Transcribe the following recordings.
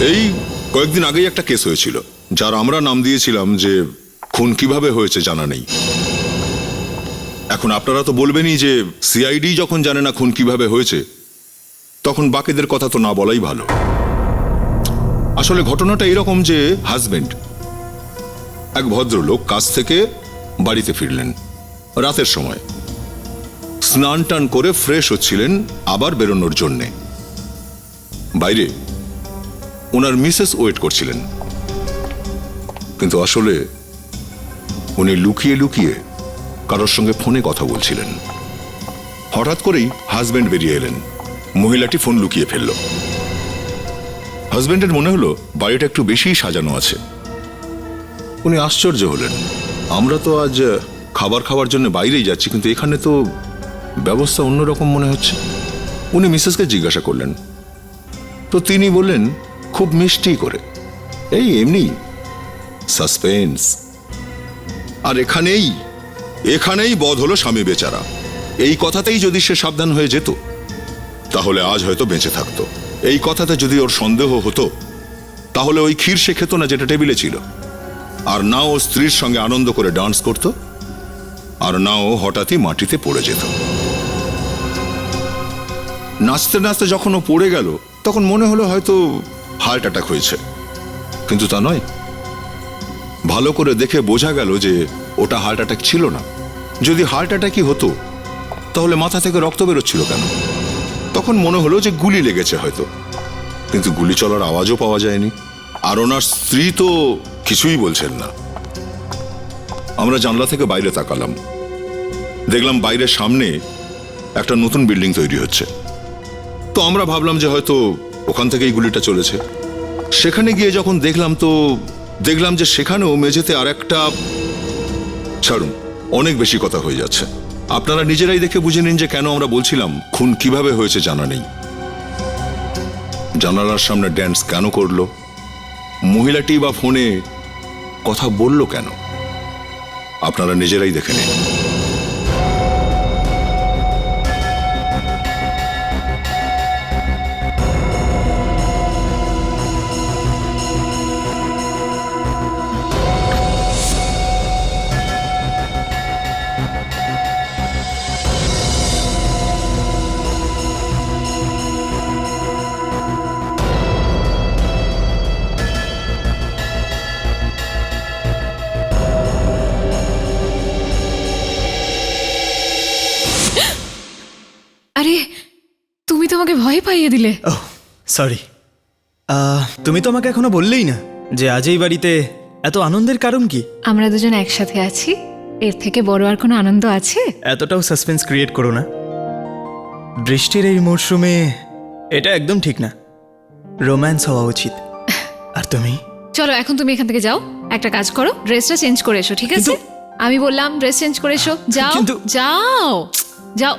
এই কয়েকদিন আগেই একটা কেস হয়েছিল, যার আমরা নাম দিয়েছিলাম যে খুন কিভাবে হয়েছে জানা নেই। এখন আপনারা তো বলবেনই যে সিআইডি যখন জানে না খুন কিভাবে হয়েছে, তখন বাকিদের কথা তো না বলাই ভালো। আসলে ঘটনাটা এরকম যে হাজবেন্ড, এক ভদ্রলোক কাজ থেকে বাড়িতে ফিরলেন রাতের সময়, স্নান টান করে ফ্রেশ হচ্ছিলেন আবার বেরোনোর জন্যে। বাইরে ওনার মিসেস ওয়েট করছিলেন, কিন্তু আসলে উনি লুকিয়ে লুকিয়ে কারোর সঙ্গে ফোনে কথা বলছিলেন। হঠাৎ করেই হাজবেন্ড বেরিয়ে এলেন, মহিলাটি ফোন লুকিয়ে ফেলল। হাজবেন্ডের মনে হলো বাড়িটা একটু বেশিই সাজানো আছে। উনি আশ্চর্য হলেন, আমরা তো আজ খাবার খাওয়ার জন্য বাইরেই যাচ্ছি, কিন্তু এখানে তো ব্যবস্থা অন্যরকম মনে হচ্ছে। উনি মিসেসকে জিজ্ঞাসা করলেন, তো তিনি বললেন খুব মিষ্টি করে, এই এমনি সাসপেন্স। আর এখানেই বধ হলো স্বামী বেচারা। এই কথাতেই যদি সে সাবধান হয়ে যেত তাহলে আজ হয়তো বেঁচে থাকতো। এই কথাতে যদি ওর সন্দেহ হতো তাহলে ওই ক্ষীর সে খেত না যেটা টেবিলে ছিল, আর না ও স্ত্রীর সঙ্গে আনন্দ করে ডান্স করত, আর না ও হঠাৎই মাটিতে পড়ে যেত। নাচতে নাচতে যখন ও পড়ে গেল তখন মনে হলো হয়তো হার্ট অ্যাটাক হয়েছে, কিন্তু তা নয়। ভালো করে দেখে বোঝা গেল যে ওটা হার্ট অ্যাটাক ছিল না। যদি হার্ট অ্যাটাকই হতো তাহলে মাথা থেকে রক্ত বেরোচ্ছিল কেন? তখন মনে হলো যে গুলি লেগেছে হয়তো, কিন্তু গুলি চলার আওয়াজও পাওয়া যায়নি। আর ওনার স্ত্রী তো কিছুই বলছেন না। আমরা জানলা থেকে বাইরে তাকালাম, দেখলাম বাইরের সামনে একটা নতুন বিল্ডিং তৈরি হচ্ছে। তো আমরা ভাবলাম যে হয়তো ওখান থেকেই গুলিটা চলেছে। সেখানে গিয়ে যখন দেখলাম যে সেখানেও মেঝেতে আর একটা, ছাড়ুন, অনেক বেশি কথা হয়ে যাচ্ছে। আপনারা নিজেরাই দেখে বুঝে নিন যে কেন আমরা বলছিলাম খুন কিভাবে হয়েছে জানা নেই। জানালার সামনে ড্যান্স কেন করলো, মহিলাটি বা ফোনে কথা বলল কেন, আপনারা নিজেরাই দেখে নিন। আরে তুমি তো আমাকে ভয় পাইয়ে দিলে। ওহ সরি, তুমি তো আমাকে এখনো বললেই না যে আজ এই বাড়িতে এত আনন্দের কারণ কি। আমরা দুজন একসাথে আছি, এর থেকে বড় আর কোনো আনন্দ আছে? এতটাও সাসপেন্স ক্রিয়েট করো না। বৃষ্টির এই মরশুমে এটা একদম ঠিক না, রোম্যান্স হওয়া উচিত। আর তুমি চলো এখন তুমি এখান থেকে যাও, একটা কাজ করো, ড্রেসটা চেঞ্জ করে এসো, ঠিক আছে? আমি বললাম ড্রেস চেঞ্জ করে এসো, যাও যাও যাও।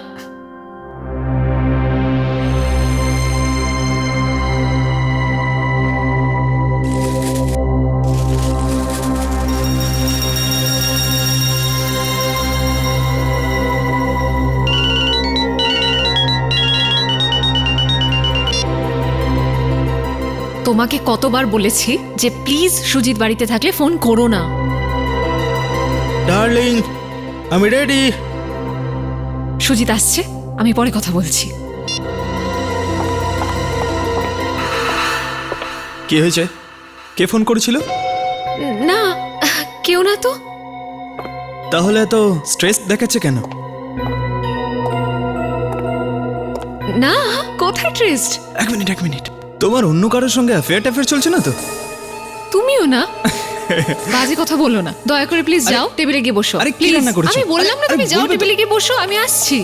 তোমাকে কতবার বলেছি যে প্লিজ সুজিত বাড়িতে থাকলে ফোন করো না। ডার্লিং আমি রেডি। সুজিত আসছে, আমি পরে কথা বলছি। কি হয়েছে? কে ফোন করেছিল? না, কেউ না তো। তাহলে এত স্ট্রেস দেখাচ্ছে কেন? না, কোথায় ট্রেস্ট? এক মিনিট, তোমার অন্য কারোর সঙ্গে অ্যাফেয়ার চলছে না তো? তুমিও না, বাজে কথা বলো না দয়া করে, প্লিজ যাও টেবিলে গিয়ে বসো। আরে কি রান্না করেছো? আমি বললাম না তুমি যাও টেবিলে গিয়ে বসো, আমি আসছি।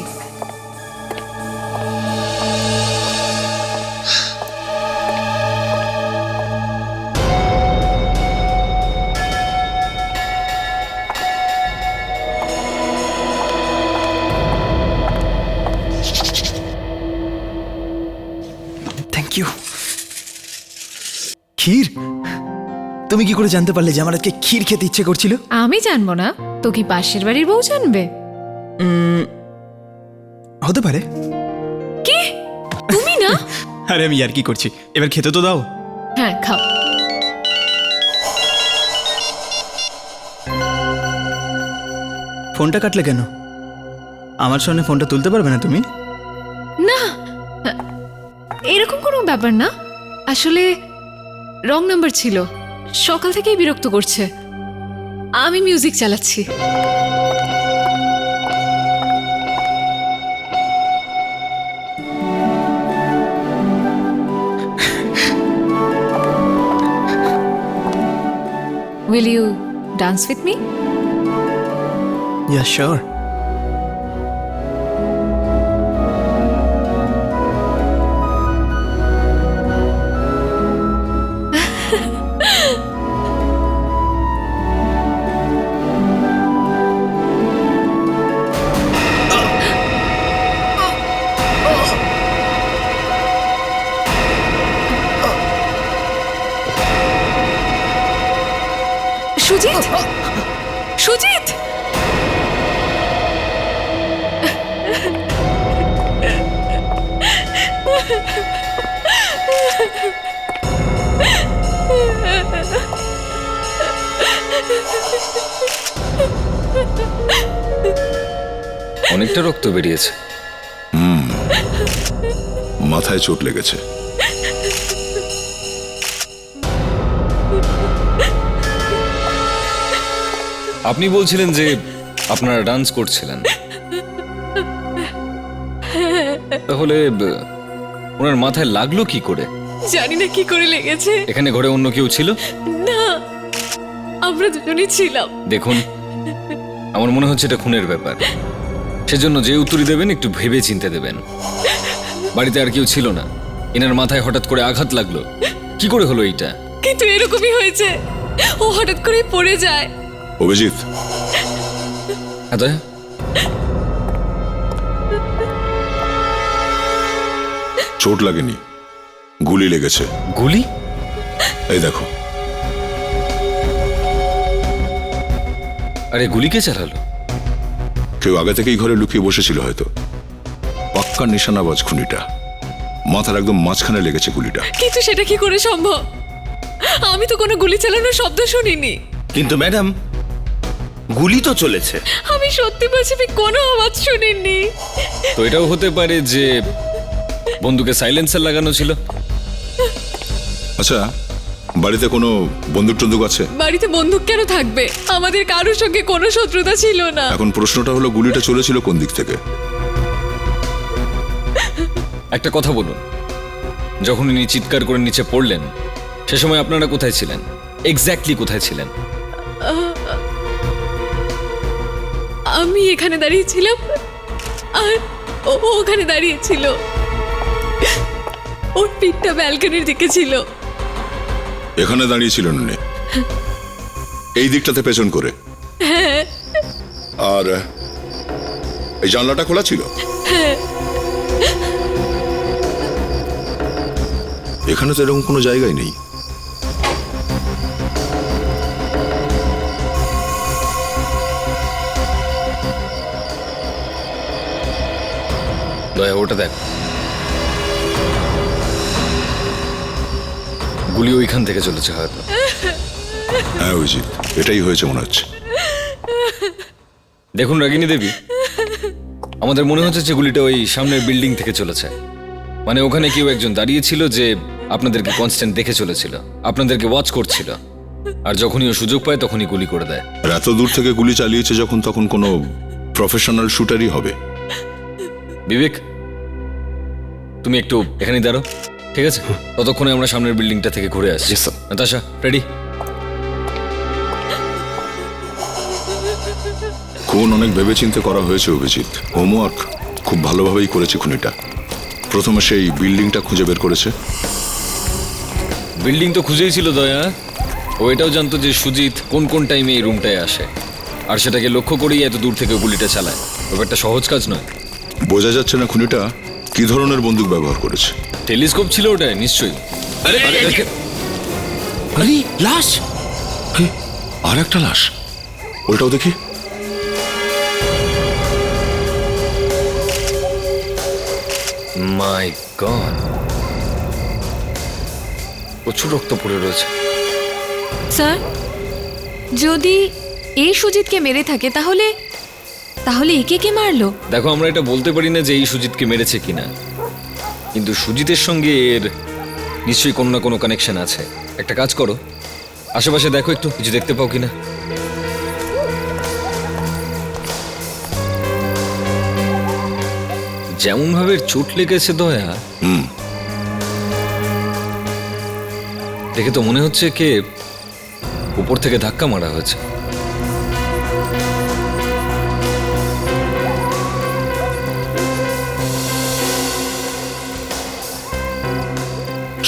Thank you. ক্ষীর? তুমি কি করে জানতে পারলে যে আমার আজকে ক্ষীর খেতে ইচ্ছে করছিল? আমি জানবো না তো কি পাশের বাড়ির বউ জানবে? হতে পারে। কি তুমি না? আরে আমি আর কি করছি, এবার খেতে তো দাও। হ্যাঁ খাও। ফোনটা কাটলে কেন? আমার সামনে ফোনটা তুলতে পারবে না তুমি? না, এরকম কোনো ব্যাপার না। আসলে রং নাম্বার ছিল, সকাল থেকেই বিরক্ত করছে। আমি মিউজিক চালাচ্ছি। Will you dance with me? Yeah, sure. Sujit, Sujit, অনেকটা রক্ত বেরিয়েছে। মাথায় চোট লেগেছে। আপনি বলছিলেন যে আপনারা ডান্স করছিলেন, তাহলে ওনার মাথায় লাগলো কি করে? জানি না কি করে লেগেছে। এখানে ঘরে অন্য কেউ ছিল? না, আমরা দুজনেই ছিলাম। দেখুন, আমার মনে হচ্ছে এটা খুনের ব্যাপার। সেজন্য যে উত্তরই দেবেন একটু ভেবে চিন্তে দেবেন। বাড়িতে আর কেউ ছিল না, এনার মাথায় হঠাৎ করে আঘাত লাগলো, কি করে হলো এইটা? কিন্তু এরকমই হয়েছে, ও হঠাৎ করে পড়ে যায়। অভিজিৎ, হ্যাঁ দয়া, চোট লাগেনি, গুলি লেগেছে। গুলি? এই দেখো। আরে গুলি কে চালালো? কেউ আগে থেকেই ঘরে লুকিয়ে বসেছিল হয়তো। পাক্কা নিশানাবাজ খুনিটা। মাথার একদম মাঝখানে লেগেছে গুলিটা। কিন্তু সেটা কি করে সম্ভব? আমি তো কোনো গুলি চালানোর শব্দ শুনিনি। কিন্তু ম্যাডাম, গুলি তো চলেছে। আমি সত্যি বলছি, আমি কোনো আওয়াজ শুনিনি। তো এটাও হতে পারে যে বন্দুকে সাইলেন্সার লাগানো ছিল। আচ্ছা, বাড়িতে কোনো বন্দুক টন্দুক আছে? বাড়িতে বন্দুক কেন থাকবে? আমাদের কারোর সঙ্গে কোনো শত্রুতা ছিল না। এখন প্রশ্নটা হলো, গুলিটা চলেছিল কোন দিক থেকে? একটা কথা বলুন, যখন ইনি চিৎকার করে নিচে পড়লেন সে সময় আপনারা কোথায় ছিলেন? এক্স্যাক্টলি কোথায় ছিলেন? আমি এখানে দাঁড়িয়েছিলাম আর ও ওখানে দাঁড়িয়েছিল। ওর পিঠটা ব্যালকনির দিকে ছিল। এখানে দাঁড়িয়েছিল না, এই দিকটাতে পেছন করে। আর এই জানলাটা খোলা ছিল। এখানে তো এরকম কোনো জায়গায় নেই। দয়া, ওটা দেখ। গুলি ওইখান থেকে চলেছে হয়তো। হ্যাঁ অভিজিৎ, এটাই হয়েছে মনে হচ্ছে। দেখুন রাগিনী দেবী, আমাদের মনে হচ্ছে যে গুলিটা ওই সামনের বিল্ডিং থেকে চলেছে। মানে ওখানে কেউ একজন দাঁড়িয়ে ছিল যে আপনাদেরকে কনস্ট্যান্ট দেখে চলেছিল, আপনাদেরকে ওয়াচ করছিল, আর যখনই ও সুযোগ পায় তখনই গুলি করে দেয়। আর এত দূর থেকে গুলি চালিয়েছে যখন, তখন কোনো প্রফেশনাল শুটারই হবে। বিবেক, তুমি একটু এখানেই দাঁড়ো, ঠিক আছে? ততক্ষণে আমরা সামনের বিল্ডিংটা থেকে ঘুরে আসছি। নাতাশা, রেডি? খুন অনেক ভেবেচিন্তে করা হয়েছে অভিজিৎ। হোমওয়ার্ক খুব ভালোভাবেই করেছে খুনিটা। প্রথমে সেই বিল্ডিংটা খুঁজে বের করেছে। বিল্ডিং তো খুঁজেই ছিল দয়া। ও এটাও জানতো যে সুজিত কোন কোন টাইমে এই রুমটায় আসে, আর সেটাকে লক্ষ্য করেই এত দূর থেকে গুলিটা চালায়। ব্যাপারটা সহজ কাজ নয়। বোঝা যাচ্ছে না খুনিটা কি ধরনের বন্দুক ব্যবহার করেছে। টেলিস্কোপ ছিল ওটায় নিশ্চয়ই। আরে লাশ! আর একটা লাশ, ওইটাও দেখি। মাই গড, প্রচুর রক্ত পড়ে রয়েছে। স্যার, যদি এই সুজিতকে মেরে থাকে তাহলে তাহলে একে কে মারলো? দেখো, আমরা এটা বলতে পারি না যে এই সুজিতকে মেরেছে কিনা, কিন্তু সুজিতের সঙ্গে এর নিশ্চয়ই কোনো না কোনো কানেকশন আছে। একটা কাজ করো, আশেপাশে দেখো একটু, কিছু দেখতে পাও কিনা। যেমন ভাবে চোট লেগেছে দয়া, দেখে তো মনে হচ্ছে কে উপর থেকে ধাক্কা মারা হয়েছে।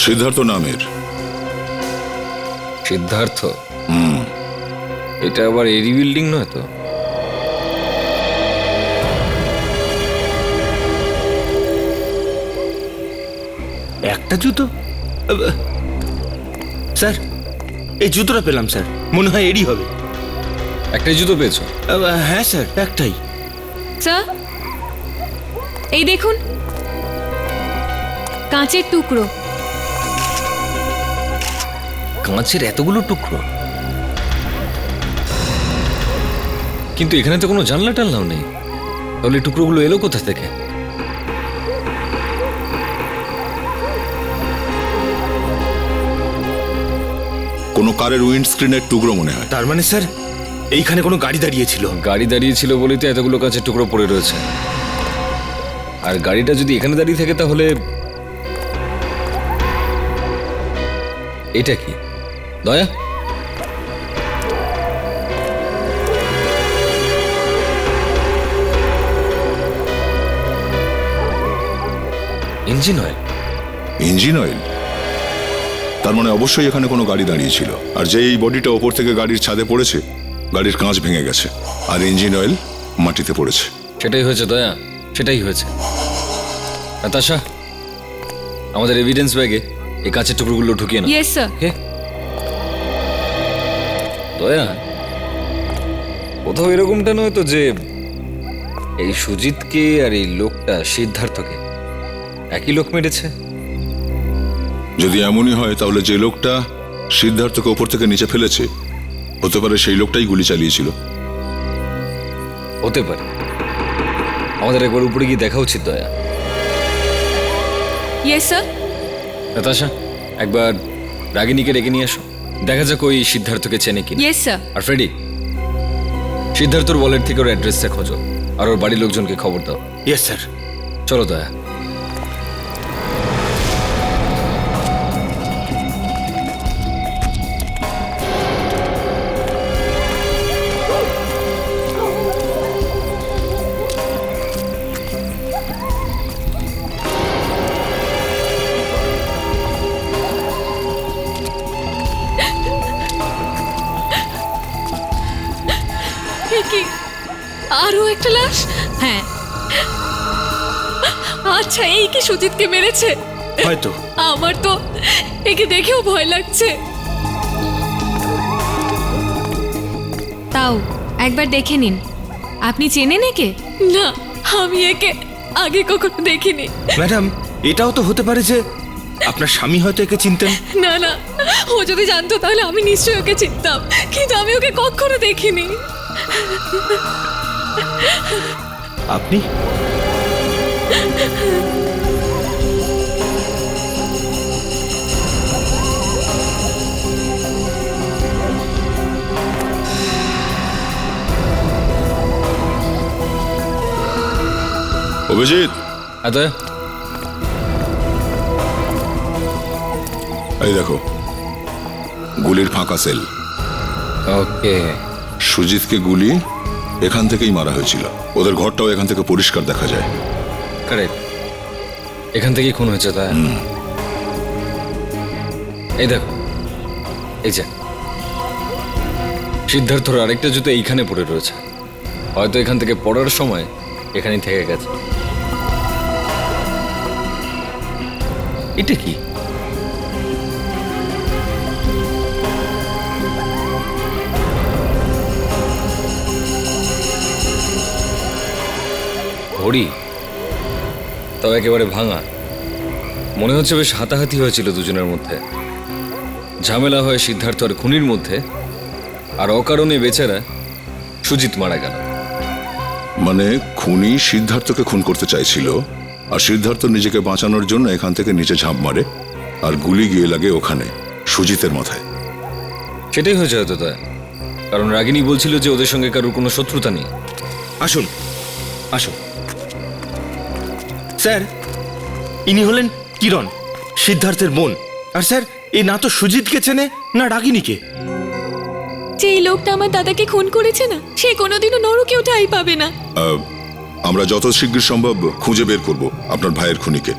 সিদ্ধার্থ নামের। সিদ্ধার্থ? এটা আবার এরি বিল্ডিং নয় তো? একটা জুতো? স্যার, এই জুতোটা পেলাম স্যার, মনে হয় এরই হবে। একটাই জুতো পেয়েছো? হ্যাঁ স্যার, একটাই। স্যার, এই দেখুন, কাঁচের টুকরো। কাঁচের এতগুলো টুকরো? কিন্তু এখানে তো কোনো জানলা টানলাও নেই, তাহলে টুকরোগুলো এলো কোথা থেকে? কোনো কারের উইন্ডস্ক্রিনের টুকরো মনে হয়। তার মানে স্যার এইখানে কোনো গাড়ি দাঁড়িয়েছিল। গাড়ি দাঁড়িয়েছিল বলেই তো এতগুলো কাঁচের টুকরো পড়ে রয়েছে। আর গাড়িটা যদি এখানে দাঁড়িয়ে থাকে তাহলে এটা কি দয়া? Engine oil? Engine oil? তার মানে অবশ্যই এখানে কোনো গাড়ি দাঁড়িয়েছিল, আর যে এই বডিটা ওপর থেকে গাড়ির ছাদে পড়েছে, গাড়ির কাঁচ ভেঙে গেছে আর ইঞ্জিন অয়েল মাটিতে পড়েছে। সেটাই হয়েছে দয়া, সেটাই হয়েছে। নাতাশা, আমাদের এভিডেন্স ব্যাগে এই কাঁচের টুকরোগুলো ঢুকিয়ে না। Yes sir. কে? দয়া, কোথাও এরকমটা নয় তো যে এই সুজিতকে আর এই লোকটা সিদ্ধার্থকে একই লোক মেরেছে? যদি এমনই হয় তাহলে যে লোকটা সিদ্ধার্থকে ওপর থেকে নিচে ফেলেছে হতে পারে সেই লোকটাই গুলি চালিয়েছিল। হতে পারে। আমাদের একবার উপরে গিয়ে দেখা উচিত দয়া। Yes sir. নাতাশা, একবার রাগিনীকে ডেকে নিয়ে আসো, দেখা যাক ওই সিদ্ধার্থকে চেনে কিনা। Yes sir. আর ফ্রেডি, সিদ্ধার্থর ওয়ালেট থেকে ওর অ্যাড্রেসটা খোঁজো আর ওর বাড়ির লোকজনকে খবর দাও। Yes sir. চলো দয়া। কি আরো একটা লাশ? হ্যাঁ। আচ্ছা, এই কি সুজিতকে মেরেছে? হয়তো। আমার তো একে দেখেও ভয় লাগছে। তাও একবার দেখে নিন। আপনি চেনেন একে? না, আমি একে আগে কখনো দেখিনি। ম্যাডাম, এটাও তো হতে পারে যে আপনার স্বামী হয়তো একে চিনতেন। না না, ও যদি জানতো তাহলে আমি নিশ্চয়ই ওকে চিনতাম, কিন্তু আমি ওকে কখনো দেখিনি। আপনি? অভিজিৎ, দয়া, এই দেখো গুলির ফাঁকা সেল। ওকে। সুজিতকে গুলি এখান থেকেই মারা হয়েছিল। ওদের ঘরটাও এখান থেকে পরিষ্কার দেখা যায়। কারেক্ট, এখান থেকেই খুন হয়েছে দয়া। এই দেখো, এই যে সিদ্ধার্থর আরেকটা জুতো এইখানে পড়ে রয়েছে, হয়তো এখান থেকে পড়ার সময় এখানেই থেকে গেছে। এটা কি? ঘড়ি, তাও একেবারে ভাঙা। মনে হচ্ছে বেশ হাতাহাতি হয়েছিল দুজনের মধ্যে। ঝামেলা হয় সিদ্ধার্থ আর খুনির মধ্যে, আর অকারণে বেচারা সুজিত মারা গেল। মানে খুনি সিদ্ধার্থকে খুন করতে চাইছিল, আর সিদ্ধার্থ নিজেকে বাঁচানোর জন্য এখান থেকে নিচে ঝাঁপ মারে, আর গুলি গিয়ে লাগে ওখানে সুজিতের মাথায়। সেটাই হয়েছে হয়তো তা, কারণ রাগিনী বলছিল যে ওদের সঙ্গে কারোর কোনো শত্রুতা নেই। আসুন আসুন স্যার, ইনি হলেন কিরণ, সিদ্ধার্থের বোন। আর স্যার, এ না তো সুজিতকে চেনে না রাগিনীকে। যে এই লোকটা আমার দাদাকে খুন করেছে না, সে কোনোদিনও নরকেও ঠাঁই পাবে না। আমরা যত শীঘ্র সম্ভব খুঁজে বের করব আপনার ভাইয়ের খুনিকে।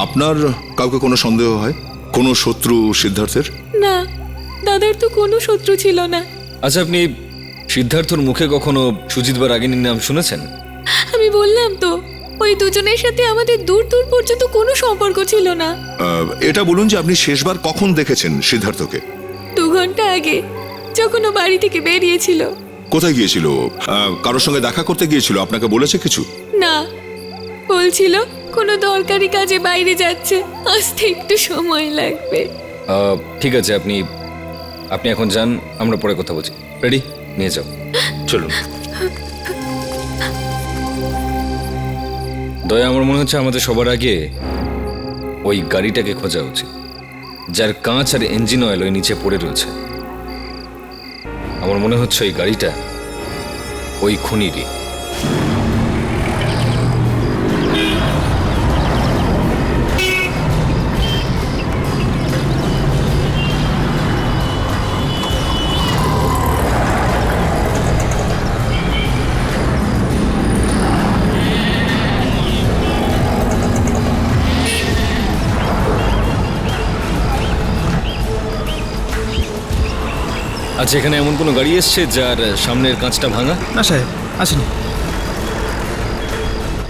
আপনার কাউকে কোনো সন্দেহ হয়, কোনো শত্রু সিদ্ধার্থের? না, দাদার তো কোনো শত্রু ছিল না। আচ্ছা, আপনি সিদ্ধার্থর মুখে কখনো সুজিত বা রাগিনীর নাম শুনেছেন? আমি বললাম তো, ওই দুজনের সাথে আমাদের দূর দূর পর্যন্ত কোনো সম্পর্ক ছিল না। এটা বলুন যে আপনি শেষবার কখন দেখেছেন সিদ্ধার্থকে? 2 ঘন্টা আগে, যখন ও বাড়ি থেকে বেরিয়েছিল। কোথায় গিয়েছিল? কারোর সঙ্গে দেখা করতে গিয়েছিল? আপনাকে বলেছে কিছু? না, বলছিল কোনো দরকারি কাজে বাইরে যাচ্ছে, আসতে একটু সময় লাগবে। ঠিক আছে, আপনি এখন যান, আমরা পরে কথা বলছি। রেডি, নিয়ে যাও। চলুন। দয়া, আমার মনে হচ্ছে আমাদের সবার আগে ওই গাড়িটাকে খোঁজা উচিত, যার কাঁচ আর ইঞ্জিন অয়েল ওই নিচে পড়ে রয়েছে। আমার মনে হচ্ছে ওই গাড়িটা ওই খুনিরই। আচ্ছা, এখানে এমন কোনো গাড়ি এসছে যার সামনের কাঁচটা ভাঙা? না সাহেব, আসেনি।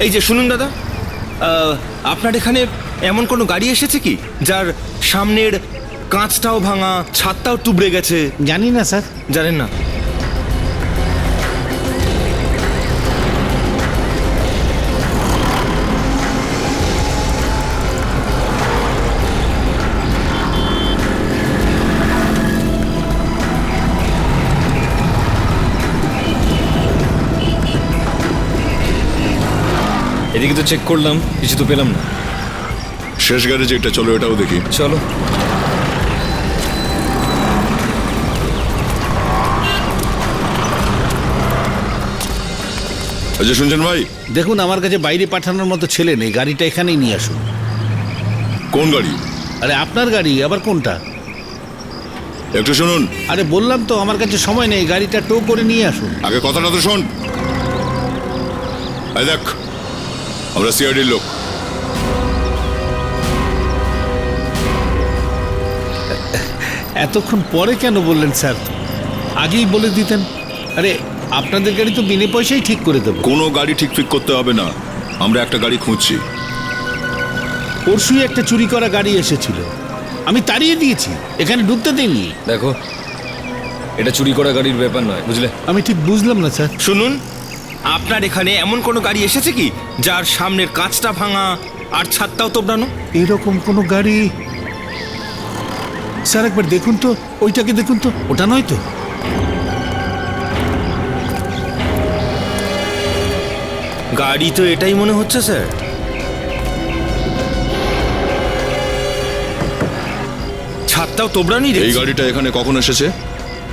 এই যে শুনুন দাদা, আপনার এখানে এমন কোনো গাড়ি এসেছে কি যার সামনের কাঁচটাও ভাঙা, ছাদটাও টুবড়ে গেছে? জানি না স্যার। জানেন না? এদিকে তো চেক করলাম, কিছু তো পেলাম না। শেষ গ্যারেজে এটা, চলো এটাও দেখি। চলো। আচ্ছা, শুনছেন ভাই? দেখুন, আমার কাছে বাইরে পাঠানোর মতো ছেলে নেই, গাড়িটা এখানেই নিয়ে আসুন। কোন গাড়ি? আরে আপনার গাড়ি, আবার কোনটা? একটু শুনুন। আরে বললাম তো, আমার কাছে সময় নেই, গাড়িটা টো করে নিয়ে আসুন। আগে কথাটা তো শোন। এই দেখ, আমরা সিআইডির লোক। এতক্ষণ পরে কেন বললেন স্যার? আগেই বলে দিতেন। আরে আপনাদের গাড়ি তো বিনে পয়সাই ঠিক করে দেবো। কোনো গাড়ি ঠিক করতে হবে না, আমরা একটা গাড়ি খুঁজছি। পরশুই একটা চুরি করা গাড়ি এসেছিল, আমি তাড়িয়ে দিয়েছি, এখানে ঢুকতে দিইনি। দেখো, এটা চুরি করা গাড়ির ব্যাপার নয়, বুঝলে? আমি ঠিক বুঝলাম না স্যার। শুনুন, আপনার এখানে এমন কোনো গাড়ি এসেছে কি যার সামনের কাঁচটা ভাঙা আর ছাদটাও তোবড়ানো? এরকম কোনো গাড়ি? স্যার একবার দেখুন তো, ওইটাকে দেখুন তো, ওটা নয় তো? গাড়ি তো এটাই মনে হচ্ছে স্যার। ছাদটাও তোবড়ানি। এই গাড়িটা এখানে কখন এসেছে?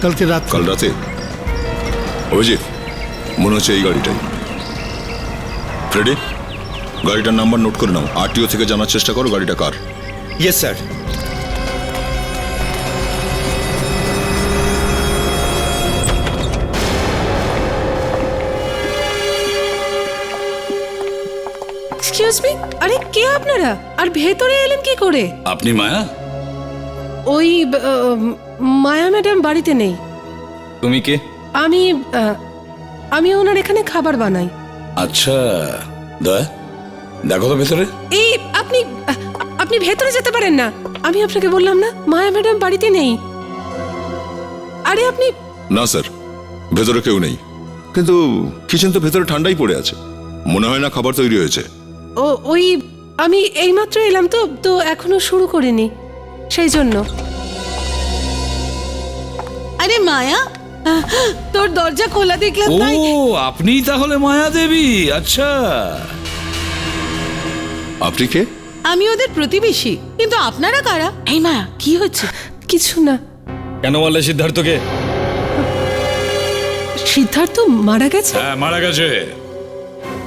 কালকে রাত। কাল রাতে? অভিজিৎ, মনে হচ্ছে এই গাড়িটাই। ফ্রেডি, গাড়িটার নাম্বার নোট করে নাও, আরটিও থেকে জানার চেষ্টা করো গাড়িটা কার। Yes sir. এক্সকিউজ মি, আরে কে আপনারা, আর ভেতরে এলেন কি করে? আপনি মায়া? ওই মায়া ম্যাডাম বাড়িতে নেই। তুমি কে? আমি ওনার এখানে খাবার বানাই। আচ্ছা, দয়া দেখো তো ভেতরে। এই আপনি ভেতরে যেতে পারেন না, আমি আপনাকে বললাম না মায়া ম্যাডাম বাড়িতে নেই। আরে আপনি। না স্যার, ভেতরে কেউ নেই, কিন্তু কিচেন তো ভেতরে ঠান্ডাই পড়ে আছে, মনে হয় না খাবার তৈরি হয়েছে। ওই আমি এইমাত্র এলাম তো এখনো শুরু করিনি। সেই জন্য। আরে মায়া, তোর দরজা খোলা দেখলাম ও তাই। আপনি তাহলে মায়া দেবী? আচ্ছা, আপনি কে? আমি ওদের প্রতিবেশী, কিন্তু আপনারা কারা? এই মায়া, কি হচ্ছে? কিছু না। কেন বললে সিদ্ধার্থকে? সিদ্ধার্থ মারা গেছে? হ্যাঁ মারা গেছে,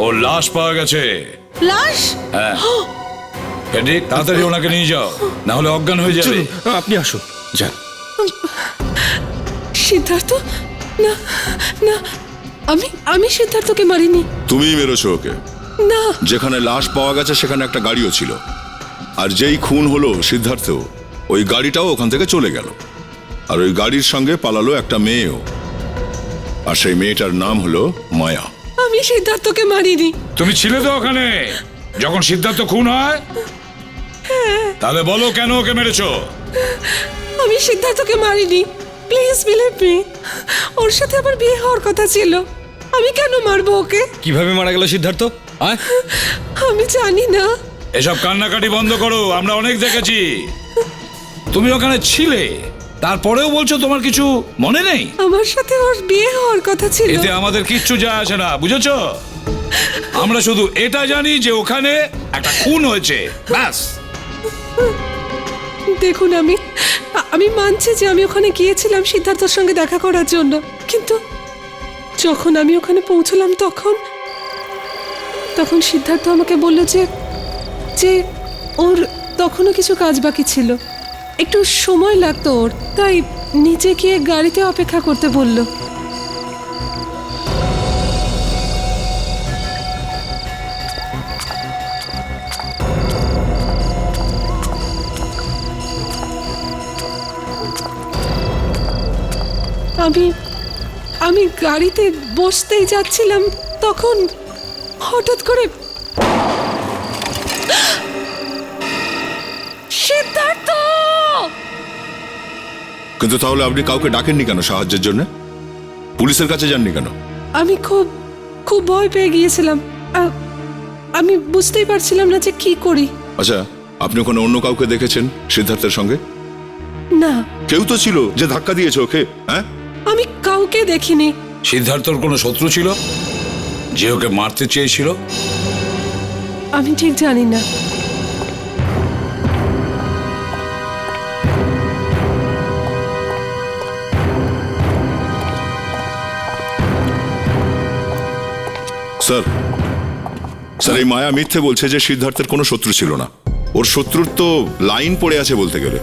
ওর লাশ পাওয়া গেছে। লাশ? হ্যাঁ এডি, তাড়াতাড়ি ওনাকে নিয়ে যাও, না হলে অজ্ঞান হয়ে যাবে। আপনি আসুন, যান। সিদ্ধার্থ? না না, আমি সিদ্ধার্থকে মারিনি। তুমিই মেরেছো ওকে। না। যেখানে লাশ পাওয়া গেছে সেখানে একটা গাড়িও ছিল, আর যেই খুন হলো সিদ্ধার্থ, ওই গাড়িটাও ওখান থেকে চলে গেল, আর ওই গাড়ির সঙ্গে পালালো একটা মেয়েও, আর সেই মেয়েটার নাম হলো মায়া। আমি সিদ্ধার্থকে মারিনি। তুমি ছিলে তো ওখানে যখন সিদ্ধার্থ খুন হয়? তাহলে বলো কেন ওকে মেরেছো? আমি সিদ্ধার্থকে মারিনি, প্লিজ বিলিভ মি। ওর সাথে আমার বিয়ে হওয়ার কথা ছিল, আমি কেন মারবো ওকে? কিভাবে মারা গেল সিদ্ধার্থ? আয়, আমি জানি না। এসব কান্নাকাটি বন্ধ করো, আমরা অনেক দেখেছি। তুমি ওখানে ছিলে, তারপরেও বলছো তোমার কিছু মনে নেই? আমার সাথে ওর বিয়ে হওয়ার কথা ছিল। এতে আমাদের কিচ্ছু যায় আসে না, বুঝেছো? আমরা শুধু এটা জানি যে ওখানে একটা খুন হয়েছে, ব্যাস। দেখুন, আমি মানছি যে আমি ওখানে গিয়েছিলাম সিদ্ধার্থর সঙ্গে দেখা করার জন্য, কিন্তু যখন আমি ওখানে পৌঁছলাম তখন সিদ্ধার্থ আমাকে বলল যে ওর তখনও কিছু কাজ বাকি ছিল, একটু সময় লাগতো ওর, তাই নিচে গিয়ে গাড়িতে অপেক্ষা করতে বলল। আমি গাড়িতে বসতেই যাচ্ছিলাম, তখন হঠাৎ করে সিদ্ধার্থ! কিন্তু তাহলে আপনি কাউকে ডাকেননি কেন সাহায্যের জন্য? পুলিশের কাছে যাননি কেন? আমি খুব ভয় পেয়ে গিয়েছিলাম। আমি বুঝতেই পারছিলাম না যে কি করি। আচ্ছা, আপনি ওখানে অন্য কাউকে দেখেছেন সিদ্ধার্থের সঙ্গে? না, কেউ তো ছিল যে ধাক্কা দিয়েছে ওকে। হ্যাঁ, আমি কাউকে দেখিনি। সিদ্ধার্থর কোনো শত্রু ছিল যে ওকে মারতে চেয়েছিল? আমি ঠিক জানি না। স্যার, এই মায়া মিথ্যে বলছে যে সিদ্ধার্থের কোনো শত্রু ছিল না। ওর শত্রুর তো লাইন পড়ে আছে বলতে গেলে।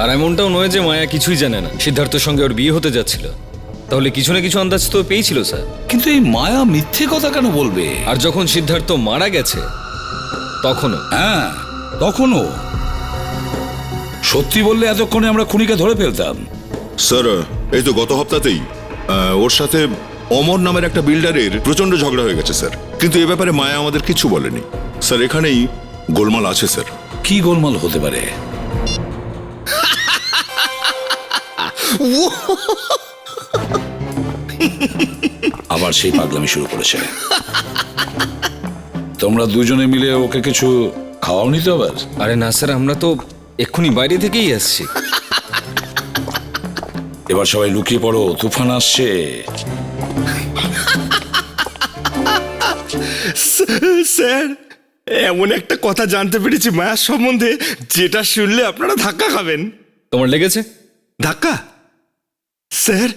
আর এমনটাও নয় যে মায়া কিছুই জানে না সিদ্ধার্থর সঙ্গে ওর বিয়ে হতে যাচ্ছিল। তাহলে কিছু না কিছু আন্দাজ তো পেয়েছিল স্যার। কিন্তু এই মায়া মিথ্যে কথা কেন বলবে? আর যখন সিদ্ধার্থ মারা গেছে তখনও। হ্যাঁ, তখনও সত্যি বললে এতক্ষণে আমরা খুনিকে ধরে ফেলতাম। স্যার, এই তো গত সপ্তাহতেই ওর সাথে অমর নামের একটা বিল্ডারের প্রচন্ড ঝগড়া হয়ে গেছে স্যার, কিন্তু এ ব্যাপারে মায়া আমাদের কিছু বলেনি। স্যার, এখানেই গোলমাল আছে স্যার। কি গোলমাল হতে পারে? আবার সেই পাগলামি শুরু করেছে। তোমরা দুজনে মিলে ওকে কিছু খাওয়াওনি তো আবার? আরে না স্যার, আমরা তো এক্ষুনি বাইরে থেকেই আসছি। এবার সবাই লুকিয়ে পড়ো, তুফান আসছে। স্যার, এমন একটা কথা জানতে পেরেছি মায়ার সম্বন্ধে যেটা শুনলে আপনারা ধাক্কা খাবেন। তোমার লেগেছে? ধাক্কা? স্যার,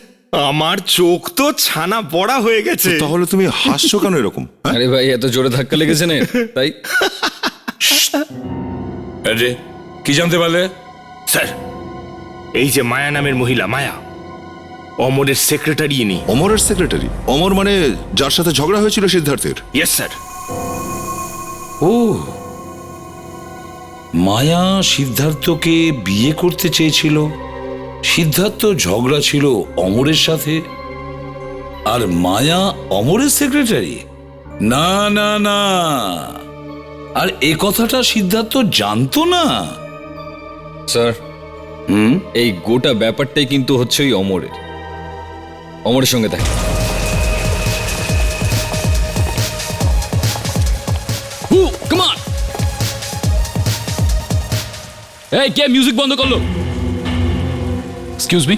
আমার চোখ তো ছানা বড়া হয়ে গেছে। তাহলে তুমি হাসছো কেন এরকম? হ্যাঁ? আরে ভাই, এত জোরে ধাক্কা লেগেছে না তাই। আরে কি জানতে পারলে? স্যার, এই যে মায়া নামের মহিলা, মায়া অমরের সেক্রেটারি ইনি। অমরের সেক্রেটারি? অমর মানে যার সাথে ঝগড়া হয়েছিল সিদ্ধার্থের? Yes sir. ও, মায়া সিদ্ধার্থকে বিয়ে করতে চেয়েছিল, সিদ্ধার্থ ঝগড়া ছিল অমরের সাথে, আর মায়া অমরের সেক্রেটারি? না না না, আর এ কথাটা সিদ্ধার্থ জানতো না। স্যার, এই গোটা ব্যাপারটাই কিন্তু হচ্ছে ওই অমরের সঙ্গে থাকে। এই কে মিউজিক বন্ধ করলো? এক্সকিউজ মি,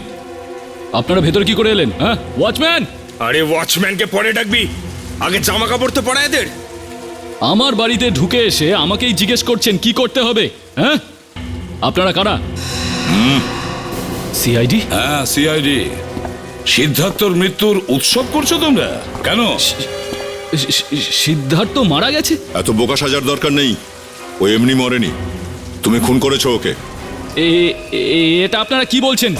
আপনারা ভেতরে কি করে এলেন? হ্যাঁ, ওয়াচম্যান! আরে ওয়াচম্যানকে পরে ডাকবি, আগে জামা কাপড় তো পরা এদের। আমার বাড়িতে ঢুকে এসে আমাকেই জিজ্ঞেস করছেন কি করতে হবে? হ্যাঁ, আপনারা কারা? সিআইডি? হ্যাঁ, সিআইডি। সিদ্ধার্থর মৃত্যুর উৎসব করছো তোমরা কেন? সিদ্ধার্থ মারা গেছে? এত বোকা সাজার দরকার নেই, ও এমনি মরেনি, তুমি খুন করেছো ওকে। এটা আপনারা কি বলছেন?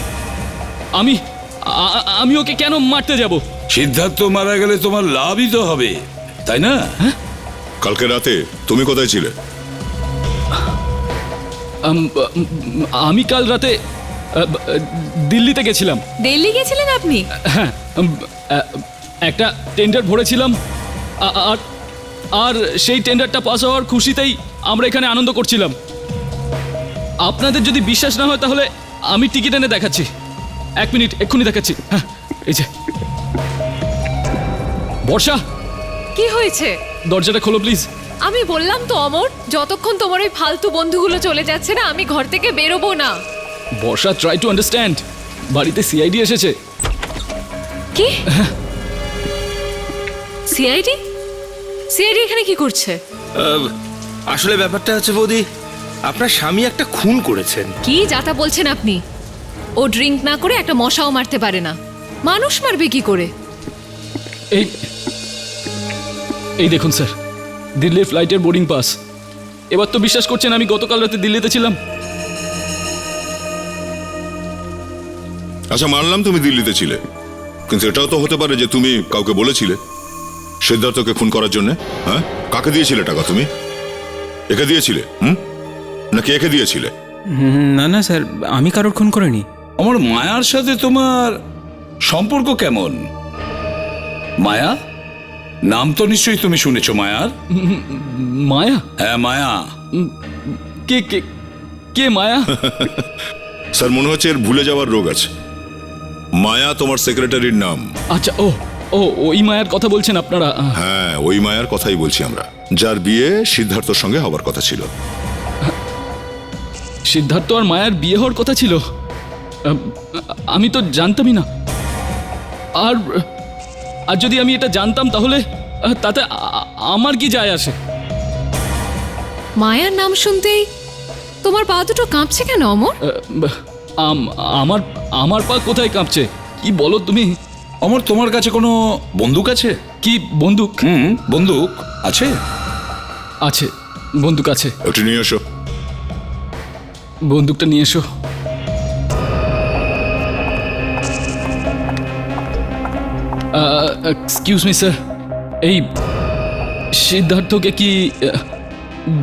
আমি ওকে কেন মারতে যাব? সিদ্ধার্থ মারা গেলে তোমার লাভই তো হবে, তাই না? কালকে রাতে তুমি কোথায় ছিলে? আমি কাল রাতে দিল্লিতে গেছিলাম। দিল্লি গেছিলেন আপনি? হ্যাঁ, একটা টেন্ডার ভরেছিলাম, আর সেই টেন্ডারটা পাস হওয়ার খুশিতেই আমরা এখানে আনন্দ করছিলাম। আপনাদের যদি বিশ্বাস না হয় তাহলে আমি টিকিট এনে দেখাচ্ছি। 1 মিনিট, এক্ষুনি দেখাচ্ছি। হ্যাঁ, এই যে। বর্ষা, কি হয়েছে? দরজাটা খোলো প্লিজ। আমি বললাম তো অমর, যতক্ষণ তোমার ওই ফালতু বন্ধুগুলো চলে যাচ্ছে না আমি ঘর থেকে বেরোবো না। বর্ষা, ট্রাই টু আন্ডারস্ট্যান্ড। বাড়িতে সিআইডি এসেছে। কি? সিআইডি? সিআইডি এখানে কি করছে? আসলে ব্যাপারটা হচ্ছে বৌদি, আপনার স্বামী একটা খুন করেছেন। কি যাতা বলছেন আপনি? ও ড্রিঙ্ক না করে একটা মশাও মারতে পারে না, মানুষ মারবে কি করে? এই দেখুন স্যার, দিল্লির ফ্লাইটের বোর্ডিং পাস। এবার তো বিশ্বাস করছেন আমি গতকাল রাতে দিল্লিতে ছিলাম। আচ্ছা, মানলাম তুমি দিল্লিতে ছিলে, কিন্তু এটাও তো হতে পারে যে তুমি কাউকে বলেছিলে সিদ্ধার্থকে খুন করার জন্য। হ্যাঁ, কাকে দিয়েছিলে টাকা? তুমি একে দিয়েছিলে নাকি একে দিয়েছিলে? না না স্যার, আমি কারোর খুন করিনি। আমার মায়ার সাথে তোমার সম্পর্ক কেমন? মায়া নাম তো নিশ্চয়ই তুমি শুনেছো মায়ার। মায়া? হ্যাঁ, মায়া। কে কে কে মায়া? স্যার, মনে হচ্ছে এর ভুলে যাওয়ার রোগ আছে। মায়া তোমার সেক্রেটারির নাম। আচ্ছা, ওই মায়ার কথা বলছেন আপনারা? হ্যাঁ, ওই মায়ার কথাই বলছি আমরা, যার বিয়ে সিদ্ধার্থর সঙ্গে হবার কথা ছিল। সিদ্ধার্থ আর মায়ার বিয়ে হওয়ার কথা ছিল? আমি তো জানতামই না। আর যদি আমি এটা জানতাম তাহলে তাতে আমার কি যায় আসে? মায়ার নাম শুনতেই তোমার পা দুটো কাঁপছে কেন অমর? আমার পা কোথায় কাঁপছে? কি বলো তুমি? অমর, তোমার কাছে কোনো বন্দুক আছে? কি বন্দুক? বন্দুক আছে। আছে, বন্দুক আছে। একটু নিয়ে এসো। বন্দুকটা নিয়ে এসো। এক্সকিউজ মি স্যার, এই সিদ্ধার্থকে কি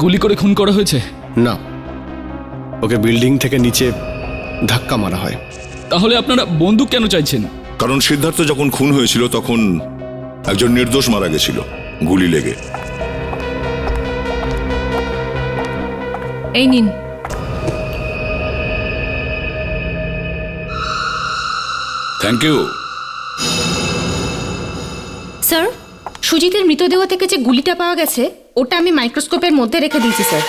গুলি করে খুন করা হয়েছে? না, ওকে বিল্ডিং থেকে নিচে ধাক্কা মারা হয়। তাহলে আপনারা বন্দুক কেন চাইছেন? কারণ সিদ্ধার্থ যখন খুন হয়েছিল তখন একজন নির্দোষ মারা গেছিল গুলি লেগে। এই নিন। Thank you. স্যার, সুজিতের মৃতদেহ থেকে যে গুলিটা পাওয়া গেছে ওটা আমি মাইক্রোস্কোপের মধ্যে রেখে দিয়েছি স্যার।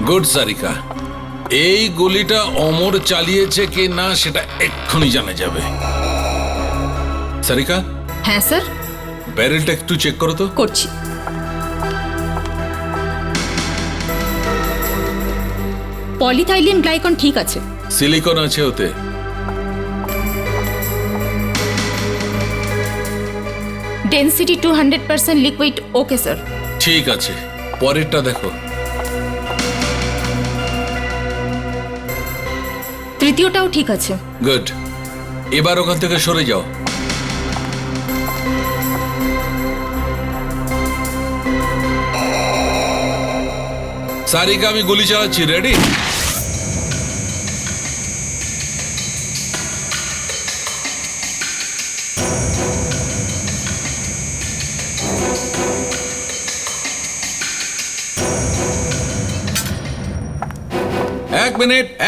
গুড সারিকা, এই গুলিটা অমর চালিয়েছে কি না সেটা এক্ষুনি জানা যাবে। সারিকা? হ্যাঁ স্যার। ব্যারেলটা একটু চেক করো তো। করছি। পলিথাইলিন গ্লাইকন ঠিক আছে। সিলিকন আছে ওতে। Density 200% liquid. Okay sir. ঠিক আছে, পরেরটা দেখো। তৃতীয়টাও ঠিক আছে। গুড, এবার ওখান থেকে সরে যাও। সারিকা, আমি গুলি চালাচ্ছি, রেডি?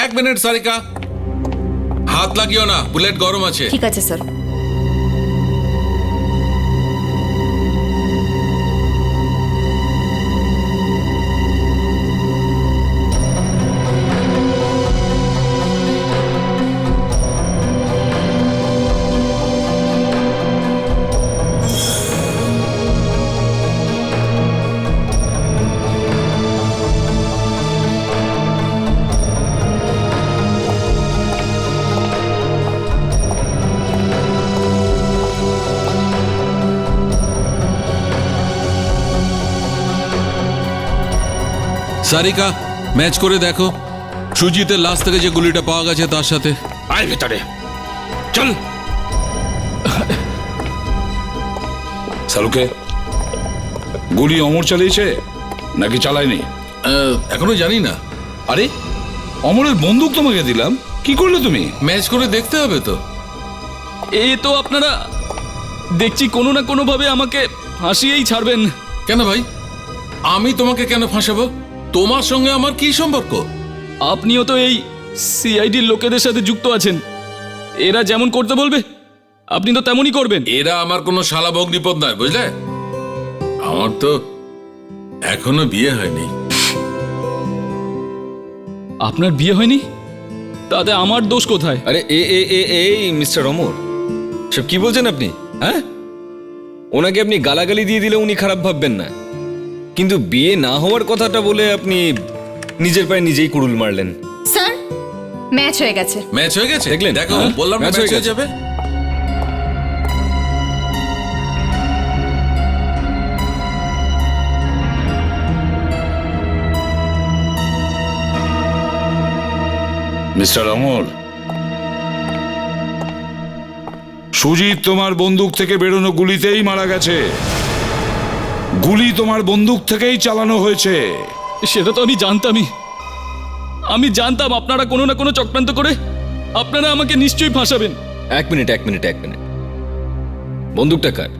এক মিনিট সারিকা, হাত লাগিও না, বুলেট গরম আছে। ঠিক আছে স্যার। সারিকা ম্যাচ করে দেখো সুজিতের লাশ থেকে যে গুলিটা পাওয়া গেছে তার সাথে। আয় ভেতরে চল। সালুকে গুলি অমর চালিয়েছে নাকি চালায়নি এখনো জানি না। আরে অমরের বন্দুক তোমাকে দিলাম, কি করলে তুমি? ম্যাচ করে দেখতে হবে তো। এ তো আপনারা দেখছি কোনো না কোনোভাবে আমাকে হাসিয়েই ছাড়বেন। কেন ভাই, আমি তোমাকে কেন ফাঁসাবো? তোমার সঙ্গে আমার কি সম্পর্ক? আপনিও তো এই সিআইডির লোকেদের সাথে যুক্ত আছেন। এরা যেমন করতে বলবে আপনি তো তেমনই করবেন। এরা আমার কোনো শালা ভগ্নিপদ নয়, বুঝলে? আমার তো এখনো বিয়ে হয়নি। আপনার বিয়ে হয়নি? তাতে আমার দোষ কোথায়? আরে এই মিস্টার অমর, সব কি বলছেন আপনি? হ্যাঁ, ওনাকে আপনি গালাগালি দিয়ে দিলে উনি খারাপ ভাববেন না, কিন্তু বিয়ে না হওয়ার কথাটা বলে আপনি নিজের পায়ে নিজেই কুড়ুল মারলেন। স্যার, ম্যাচ হয়ে গেছে। ম্যাচ হয়ে গেছে, দেখলেন? দেখো হ্যাঁ, বললাম ম্যাচ ম্যাচ হয়ে হয়ে গেছে। যাবে। মিস্টার অমর, সুজিত তোমার বন্দুক থেকে বেরোনো গুলিতেই মারা গেছে। গুলি তোমার বন্দুক থেকেই চালানো হয়েছে। সেটা তো আমি জানতামই। আমি জানতাম আপনারা কোনো না কোনো চক্রান্ত করে আপনারা আমাকে নিশ্চয়ই ফাঁসাবেন। এক মিনিট, বন্দুকটা কার?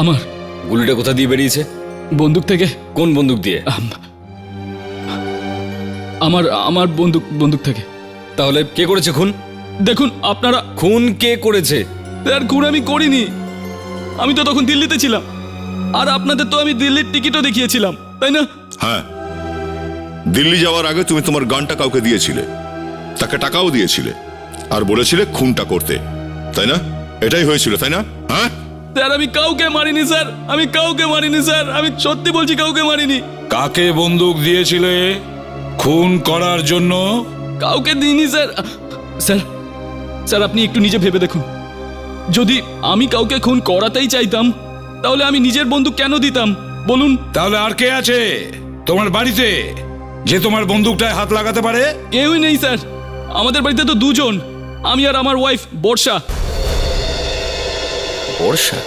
আমার। গুলিটা কোথা দিয়ে বেরিয়েছে? বন্দুক থেকে। কোন বন্দুক দিয়ে? আমার বন্দুক থেকে। তাহলে কে করেছে খুন? দেখুন আপনারা। খুন কে করেছে? স্যার, খুন আমি করিনি। আমি তো তখন দিল্লিতে ছিলাম, আর আপনাদের তো আমি দিল্লির টিকিটও দেখিয়েছিলাম, তাই না? হ্যাঁ, দিল্লি যাওয়ার আগে তুমি তোমার গানটা কাউকে দিয়েছিলে, তাকে টাকাও দিয়েছিলে, আর বলেছিলে খুনটা করতে, তাই না? এটাই হয়েছিল, তাই না? হ্যাঁ স্যার, আমি কাউকে মারিনি স্যার, আমি কাউকে মারিনি স্যার, আমি সত্যি বলছি কাউকে মারিনি। কাকে বন্দুক দিয়েছিলে খুন করার জন্য? কাউকে দিইনি স্যার। স্যার স্যার আপনি একটু নিজে ভেবে দেখুন, যদি আমি কাউকে খুন করাতেই চাইতাম তাহলে আমি নিজের বন্দুক কেন দিতাম বলুন? তাহলে আর কে আছে তোমার বাড়িতে যে তোমার বন্দুকটায় হাত লাগাতে পারে? কেউই নেই স্যার, আমাদের বাড়িতে তো দুজন, আমি আর আমার ওয়াইফ বর্ষা। বর্ষা?